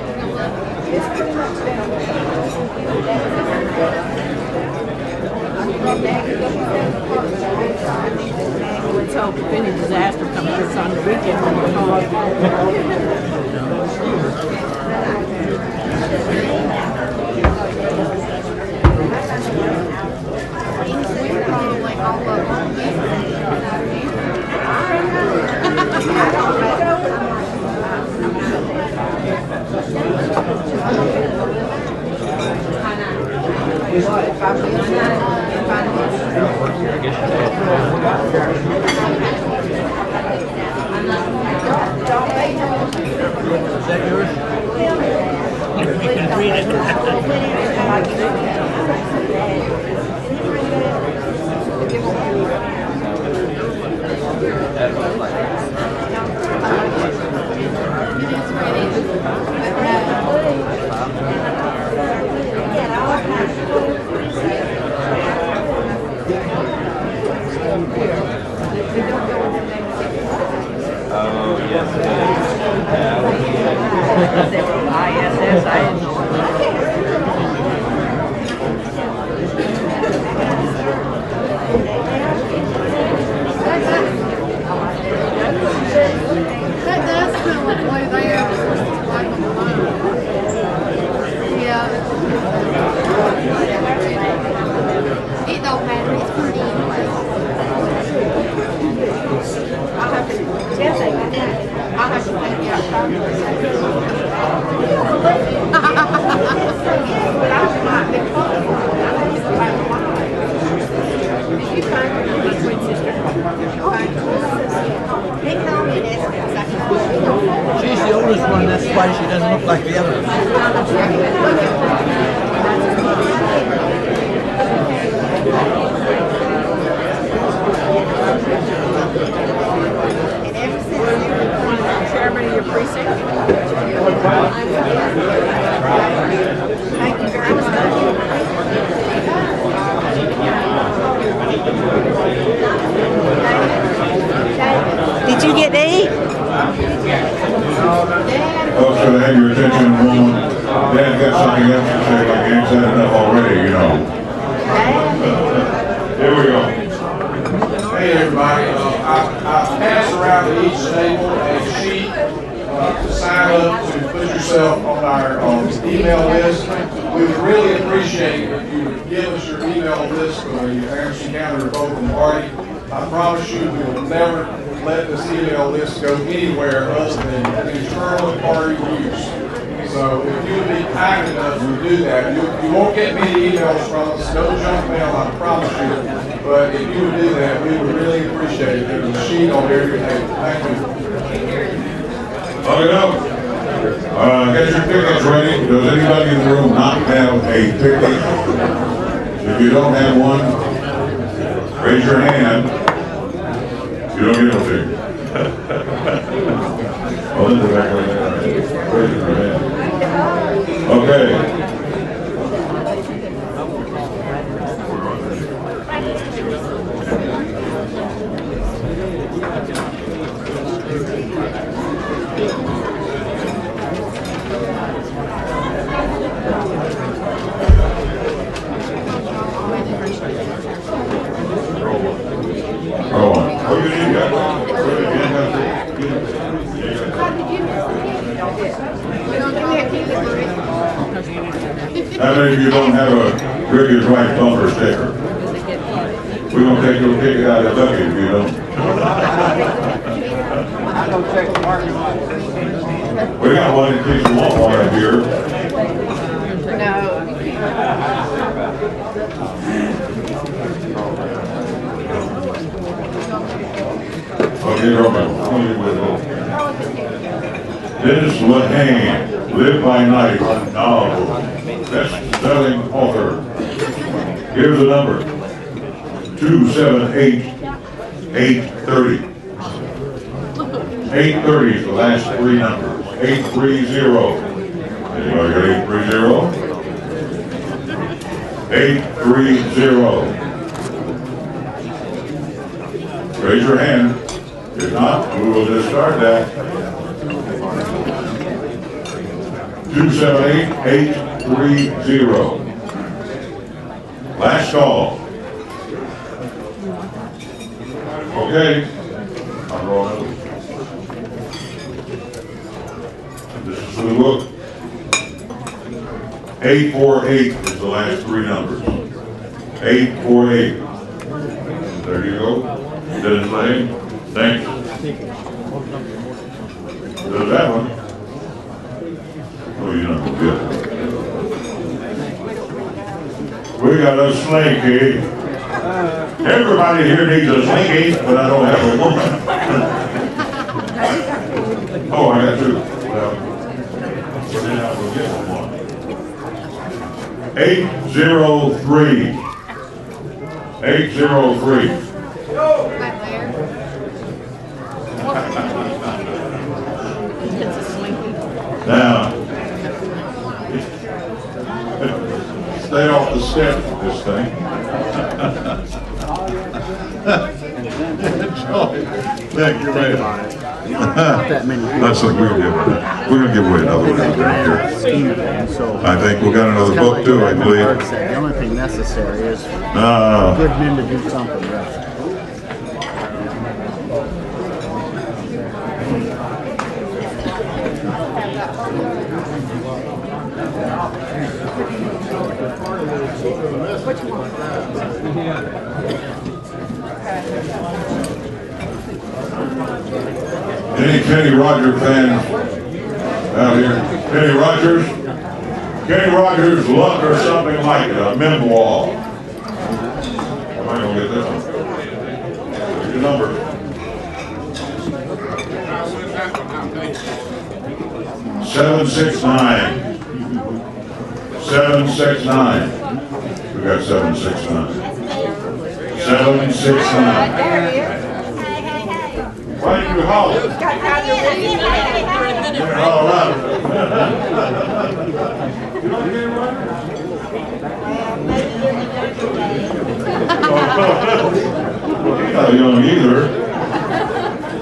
It's pretty much down let's hope if any disaster comes this on the weekend when we're home. Probably all of Is that yours? Oh, yes, it is. ISS, I didn't know. that does smell like blue there. Like on the line. Yeah. It don't matter. It's pretty anyway. I'll have to take it outside. Did you find my twin sister? They call me this because I call her. She's the oldest one, that's why she doesn't look like the others. Chairman of your precinct. Thank you very much. Did you get to eat? Folks, could I have your attention one? Dan's got something else to say, like he ain't said enough already, you know. Here we go. Hey everybody, I pass around to each table a sheet to sign up to put yourself on our email list. We would really appreciate it if you would give us your email list for the Anderson County Republican Party. I promise you we will never let this email list go anywhere other than internal party use. So if you would be kind enough to do that, you won't get many emails from us, no junk mail, I promise you. But if you would do that, we would really appreciate it. There's a sheet on every table. Thank you. Look it up. Get your tickets ready. Does anybody in the room not have a ticket? If you don't have one, raise your hand. You don't get no ticket. Oh, this is back right there. Raise your hand. Okay. How many of you don't have a Riggers Right bumper sticker? We're going to take your ticket out of the bucket if you don't. We got one in case you want one up here. Okay, Dennis Lehane, Live by Night, novel, best-selling author. Here's the number, 278-830. 830 is the last three numbers, 830. Anybody got 830? 830. Raise your hand. If not, we will just start that. 278-830. Last call. Okay. I'm rolling. This is for the book. 848 is the last three numbers. 848. There you go. Dennis Lane. Thanks. There's that one. Oh, you know, good. We got a slinky. Everybody here needs a slinky, but I don't have a woman. Oh, I got two. Well, then I will get one. 803. 803. Now, stay off the step with this thing. Thank you, man. Not that many. That's what we're gonna give away another one right here. I think we got another book too, I believe. The only thing necessary is good men to do something right. What you want? Any Kenny Rogers fans out here? Kenny Rogers? Kenny Rogers, Luck or something like it, a memoir. Am I gonna get this one? Here's your number. 769. 769. We got 769. 769. Why did you holler? You're all out. He's not young either.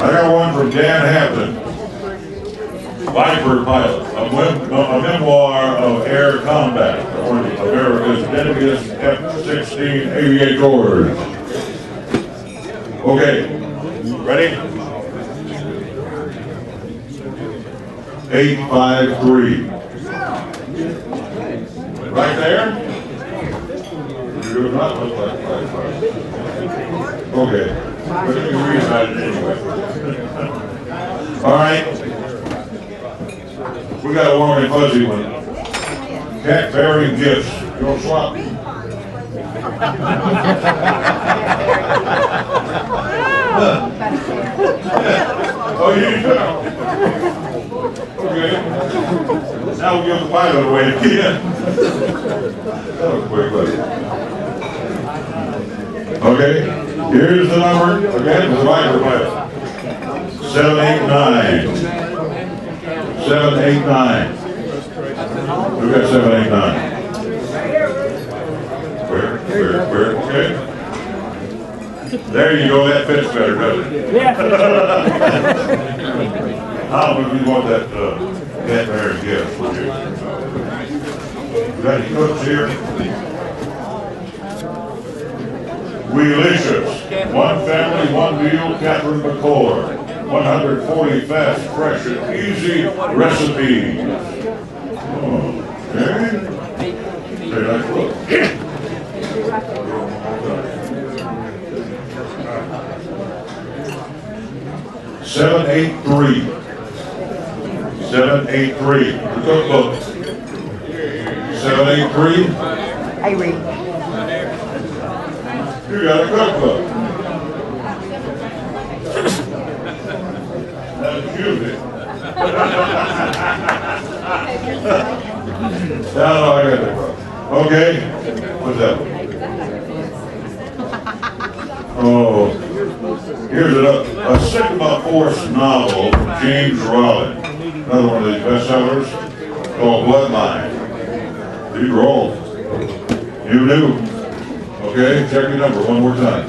I got one from Dan Hampton. Viper pilot, a memoir of air combat, one of America's deadliest F-16 aviators. Okay, ready? 853. Right there? You do not look like 55. Okay, but you can read about it anyway. All right. We got a warm and fuzzy one. Cat bearing gifts. You'll swap. Oh, you do? Okay. Now we'll give the pilot away again. That was quick, buddy. Okay. Here's the number. Again, the Viper pilot. 789. 789. Who got 789? Where? Okay. There you go. That fits better, doesn't it? Yeah. How would we want that cat bear gift? We got any cooks here? Weelicious. One family, one meal, Catherine McCord. 140 fast, fresh, and easy recipes. Okay. Very nice look. 783. 783. The cookbook. 783. I read. You got a cookbook. excuse it. No, I got it. Okay, what's that? Oh, here's a Sigma Force novel from James Rollin. Another one of these bestsellers called Bloodline. These are old. You knew. Okay, check your number one more time.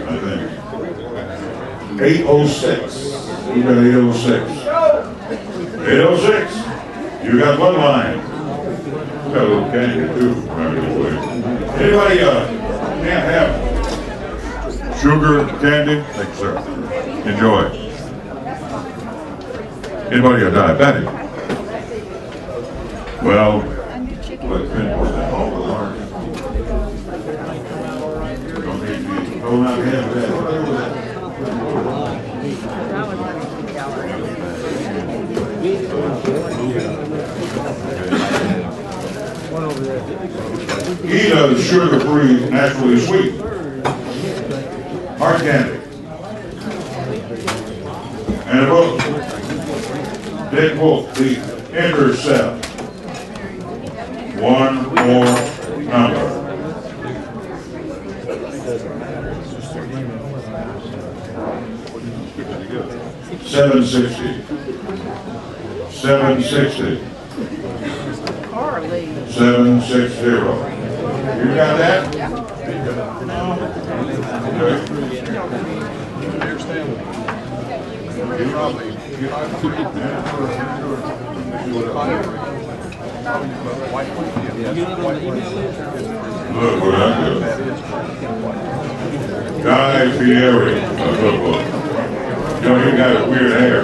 I think. 806. We got 806. 806. You got Bloodline. We got a little candy too. Anybody can't have sugar candy? Thank you, sir. Enjoy. Anybody a diabetic? Well, let's finish that all the learn. Don't need to be going out ahead of that. Gita is sugar-free, naturally sweet. Hard candy. And a book. Dick Wolf, The Intercept. One more number. 760. 760. 760. You got that? Look what I do. Guy Fieri, a good book. You know, he got a weird hair.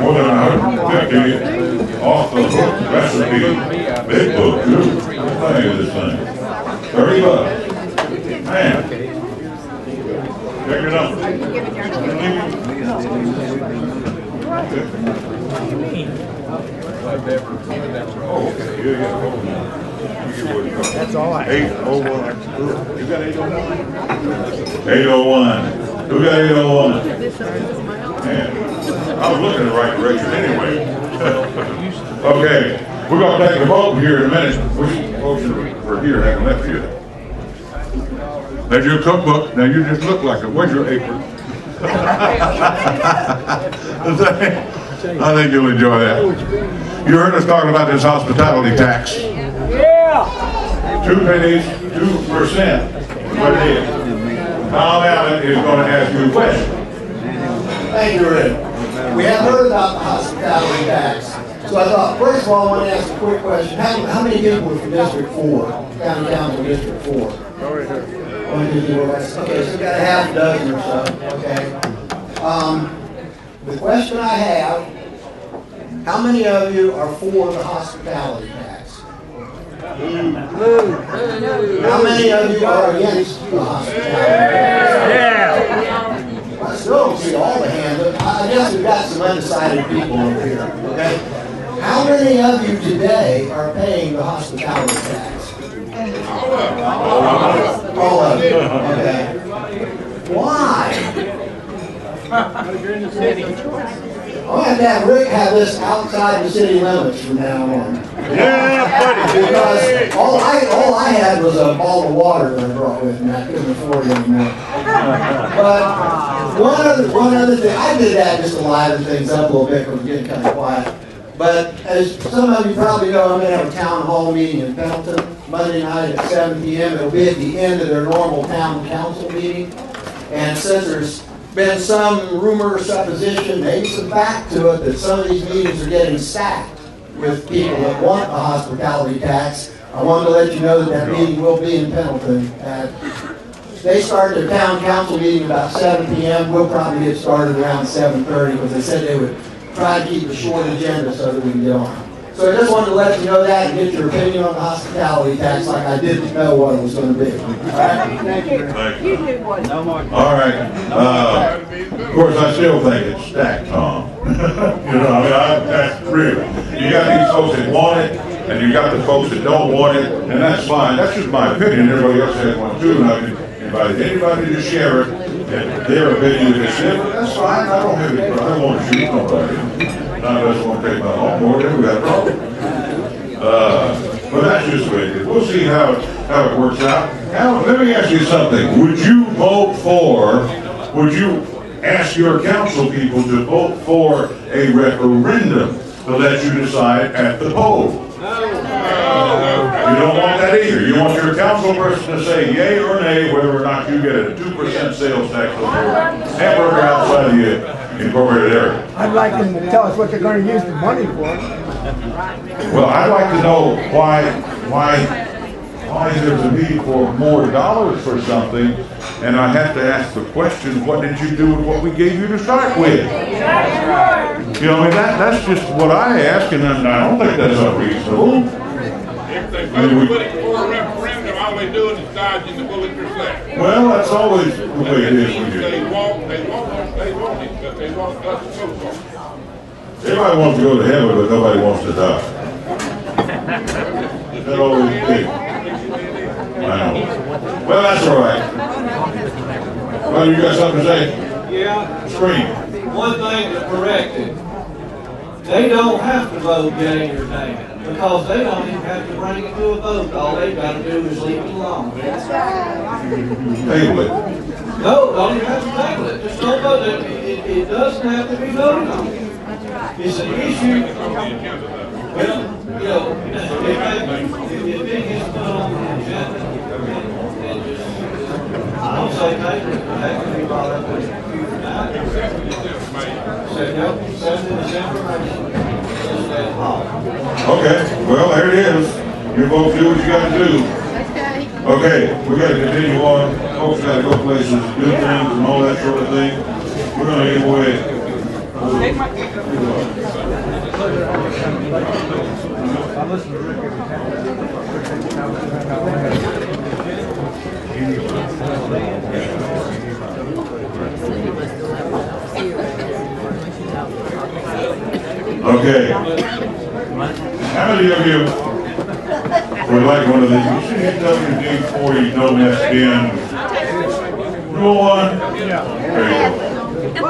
More than 150 off the hook recipe. Big book, too. Look at this thing. $30. Man. Check it out. Oh, okay. That's all I have. 801. You got 801? 801. Who got 801? Man, I was looking in the right direction anyway. Okay, we're going to take a vote here in a minute. Which motion for here haven't left yet? There's your cookbook. Now you just look like it. Where's your apron? I think you'll enjoy that. You heard us talking about this hospitality tax. Yeah! 2 pennies, 2%. What it is. Tom Allen is going to ask you a question. Thank you, Rick. We have heard about the hospitality tax. So I thought, first of all, I want to ask a quick question. How many people are from District 4? County Council District 4? 1, 2, 3, 4, okay, so we've got a half a dozen or so, okay. The question I have, how many of you are for the hospitality tax? How many of you are against the hospitality tax? Yeah. I still don't see all the hands, but I guess we've got some undecided people over here, okay? How many of you today are paying the hospitality tax? All of you, okay. Why? I'm going to have Rick have this outside the city limits from now on. Yeah, buddy. Because all I had was a bottle of water that I brought with me. I couldn't afford it anymore. But one other thing, I did that just to liven things up a little bit because we're getting kind of quiet. But as some of you probably know, I'm going to have a town hall meeting in Pendleton Monday night at 7 p.m. It'll be at the end of their normal town council meeting. And since there's been some rumor or supposition, maybe some fact to it, that some of these meetings are getting stacked with people that want a hospitality tax, I wanted to let you know that that meeting will be in Pendleton. They start their town council meeting about 7 p.m. We'll probably get started around 7:30 because they said they would try to keep a short agenda so that we can get on. So I just wanted to let you know that and get your opinion on the hospitality tax like I didn't know what it was going to be. All right? Thank you. You do what? No more. All right. Of course, I still think it's stacked, Tom. You know, I mean, that's real. You got these folks that want it, and you got the folks that don't want it, and that's fine. That's just my opinion. Everybody else has one too, and I can invite anybody to share it, and their opinion is different, that's fine, I don't have any, I don't want to shoot nobody. None of us want to take my lawnmower, then we got a problem. But that's just the way it is. We'll see how it works out. Now, let me ask you something. Would you ask your council people to vote for a referendum to let you decide at the poll? You don't want that either. You want your council person to say yay or nay whether or not you get a 2% sales tax on your hamburger outside the incorporated area. I'd like them to tell us what they're going to use the money for. Well, I'd like to know why there's a need for more dollars for something, and I have to ask the question, what did you do with what we gave you to start with? You know, I mean, that's just what I ask, and I don't think that's unreasonable. If they vote put it for a referendum, all they do is dodging the bullet yourself. Well, that's always the way it is with you. They want it, but they want us to vote for it. Everybody wants to go to heaven, but nobody wants to die. That always the case. I know. Well, that's all right. Well, you got something to say? Yeah. Scream. One thing to correct it. They don't have to vote yea or nay, because they don't even have to bring it to a vote. All they've got to do is leave it alone. Table it. No, don't even have to table it. Just don't vote it. It doesn't have to be voted on. It's an issue. Well, you know, if it gets put on the agenda, I don't say table it, but that can be brought up with you tonight. Send in this information. Okay, well, there it is. You both do what you got to do. Okay, we got to continue on. Folks got to go places, do things, and all that sort of thing. We're going to give away. Okay. How many of you would like one of these? You should hit WD-40 donut bin. Rule one. There you go.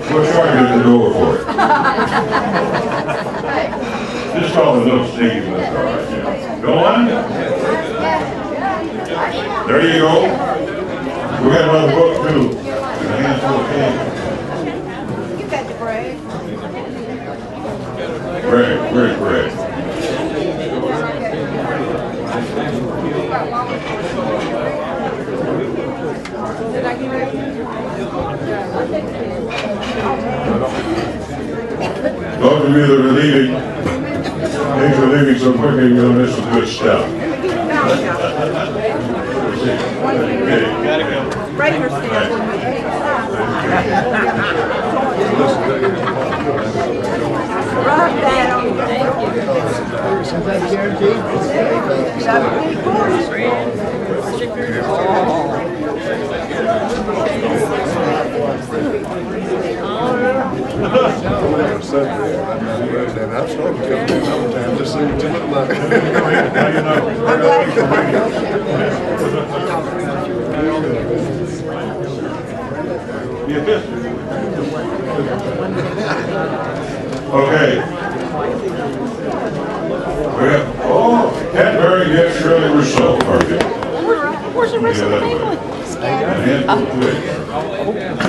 We'll charge you at the door for it. Just call it a little sneaky, but that's all right. Yeah. Go on. There you go. We got another book too. And a handful of candy. Greg, where's Greg? Those of you that are leaving, thanks for leaving so quickly, you're going to miss some good stuff. Gotta go. Regular Rub that on. Is that guaranteed? I've started coming in sometimes just see what you look like. Okay. Oh, Cadbury gets Shirley Rousseau, perfect. Where's the rest of the family?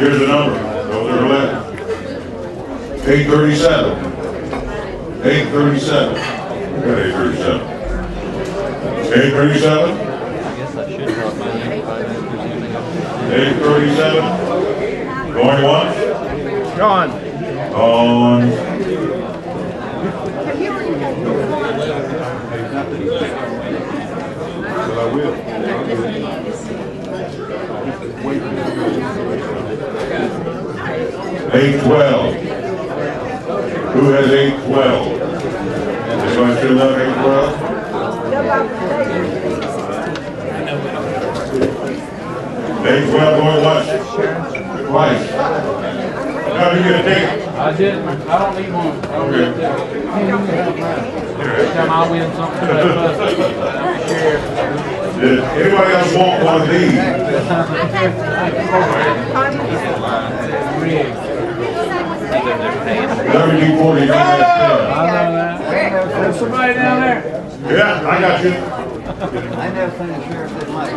Here's the number. Those are 11. 837. 837. We got 837. 837. 837. Going once? Gone. On. But I will. 812. Who has 812? Anybody still have 812? 812 going once. Twice. Now you get a ticket. I didn't. I don't need one. I don't need a ticket. Every time I win something, I'm a sheriff. Does anybody else want one of these? 30-40, There's somebody down there. yeah, I got you. I never seen the sheriff that much.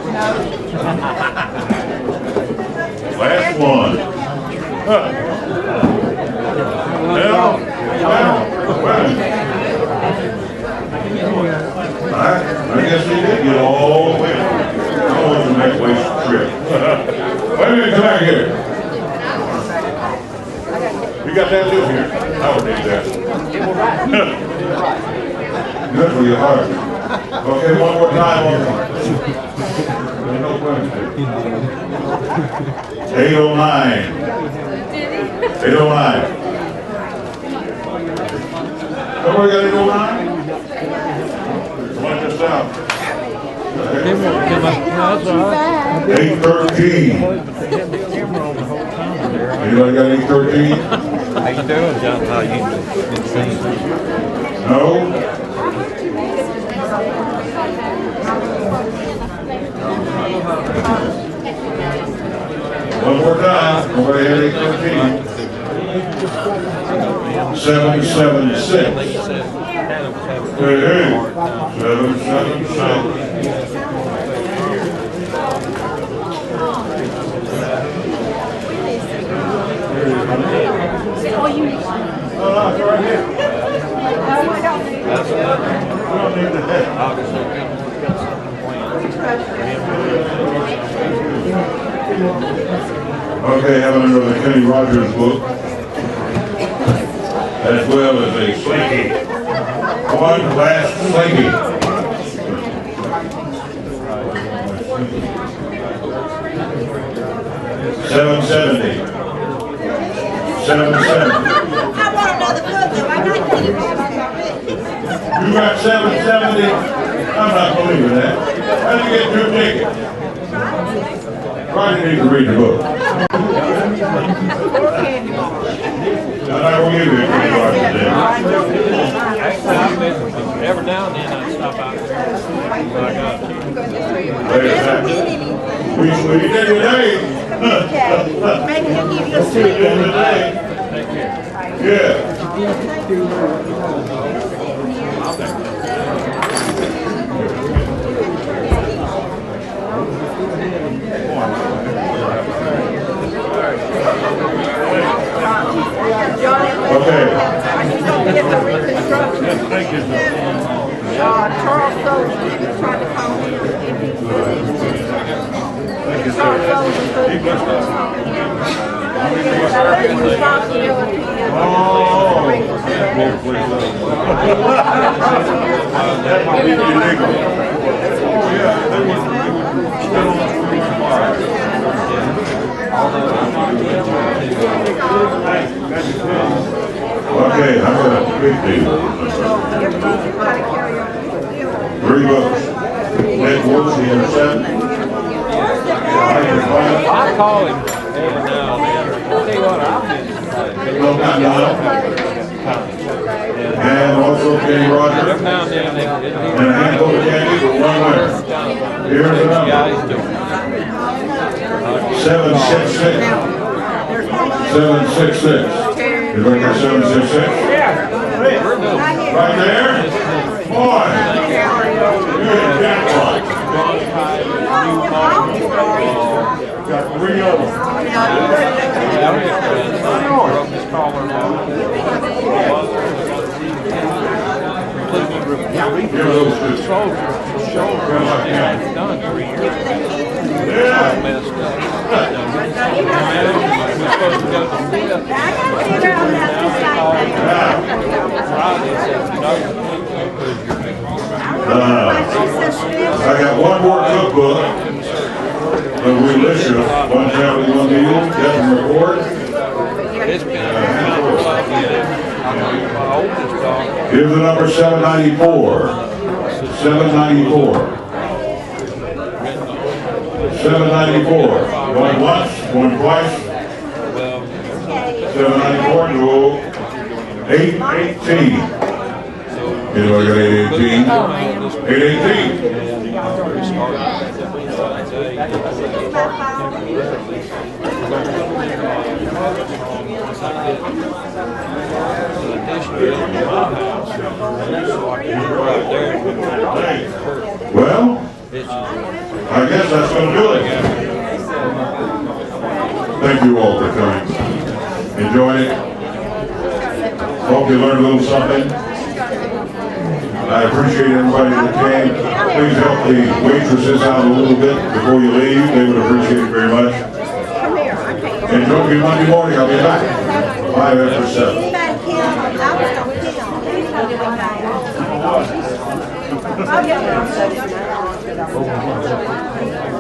Last one. I guess we did get all the way. I want to make waste trip. Wait a minute, come back here. You got that too here? I would need that. Good for your heart. Okay, one more time. No question. 809. 809. Somebody got 809? Write this down. 813. Anybody got 813? How you doing, John? How you? No? One more time. Nobody had 813. 776. Hey, 776. Oh, you need one. No, it's right here. No, I don't need one. We don't need the head. Okay, having another Kenny Rogers book, as well as a Slinky. One last Slinky. $770. I want another book, though. I got Kenny Rogers already. You got $770? I'm not believing that. How'd you get 2 tickets? Probably need to read the book. And I will give you a Kenny Rogers then. Every now and then I stop out there. I got you. Wait a second. We did today. Maybe he'll give you a We seat. did today. Yeah. Okay. Get the reconstruction. Charles Sullivan tried to call him and he Charles Sullivan responsibility That might be illegal. Oh, okay, I'm going to pick these. 3 books. Ed Woods, the intercept. I'll call him. And I'll tell you what, And also Kenny Rogers. And a handful of candy for one winner. Here's the number. 766. 766. You think that's 766? Right there? Boy! Good jackpot. Got 3 of them. Give those to done 3 years. Yeah. Messed up. We're supposed to go to Florida. I got one more cookbook of Relicia, one family, one meal, death and report. Here's the number 794. 794. 794. Going once, going twice. 794 to 818. Anybody got 818? 818. Well, I guess that's going to do it. Thank you all for coming. Enjoyed it. Hope you learned a little something. I appreciate everybody that came. Please help the waitresses out a little bit before you leave. They would appreciate it very much. And join me Monday morning. I'll be back 5 after 7.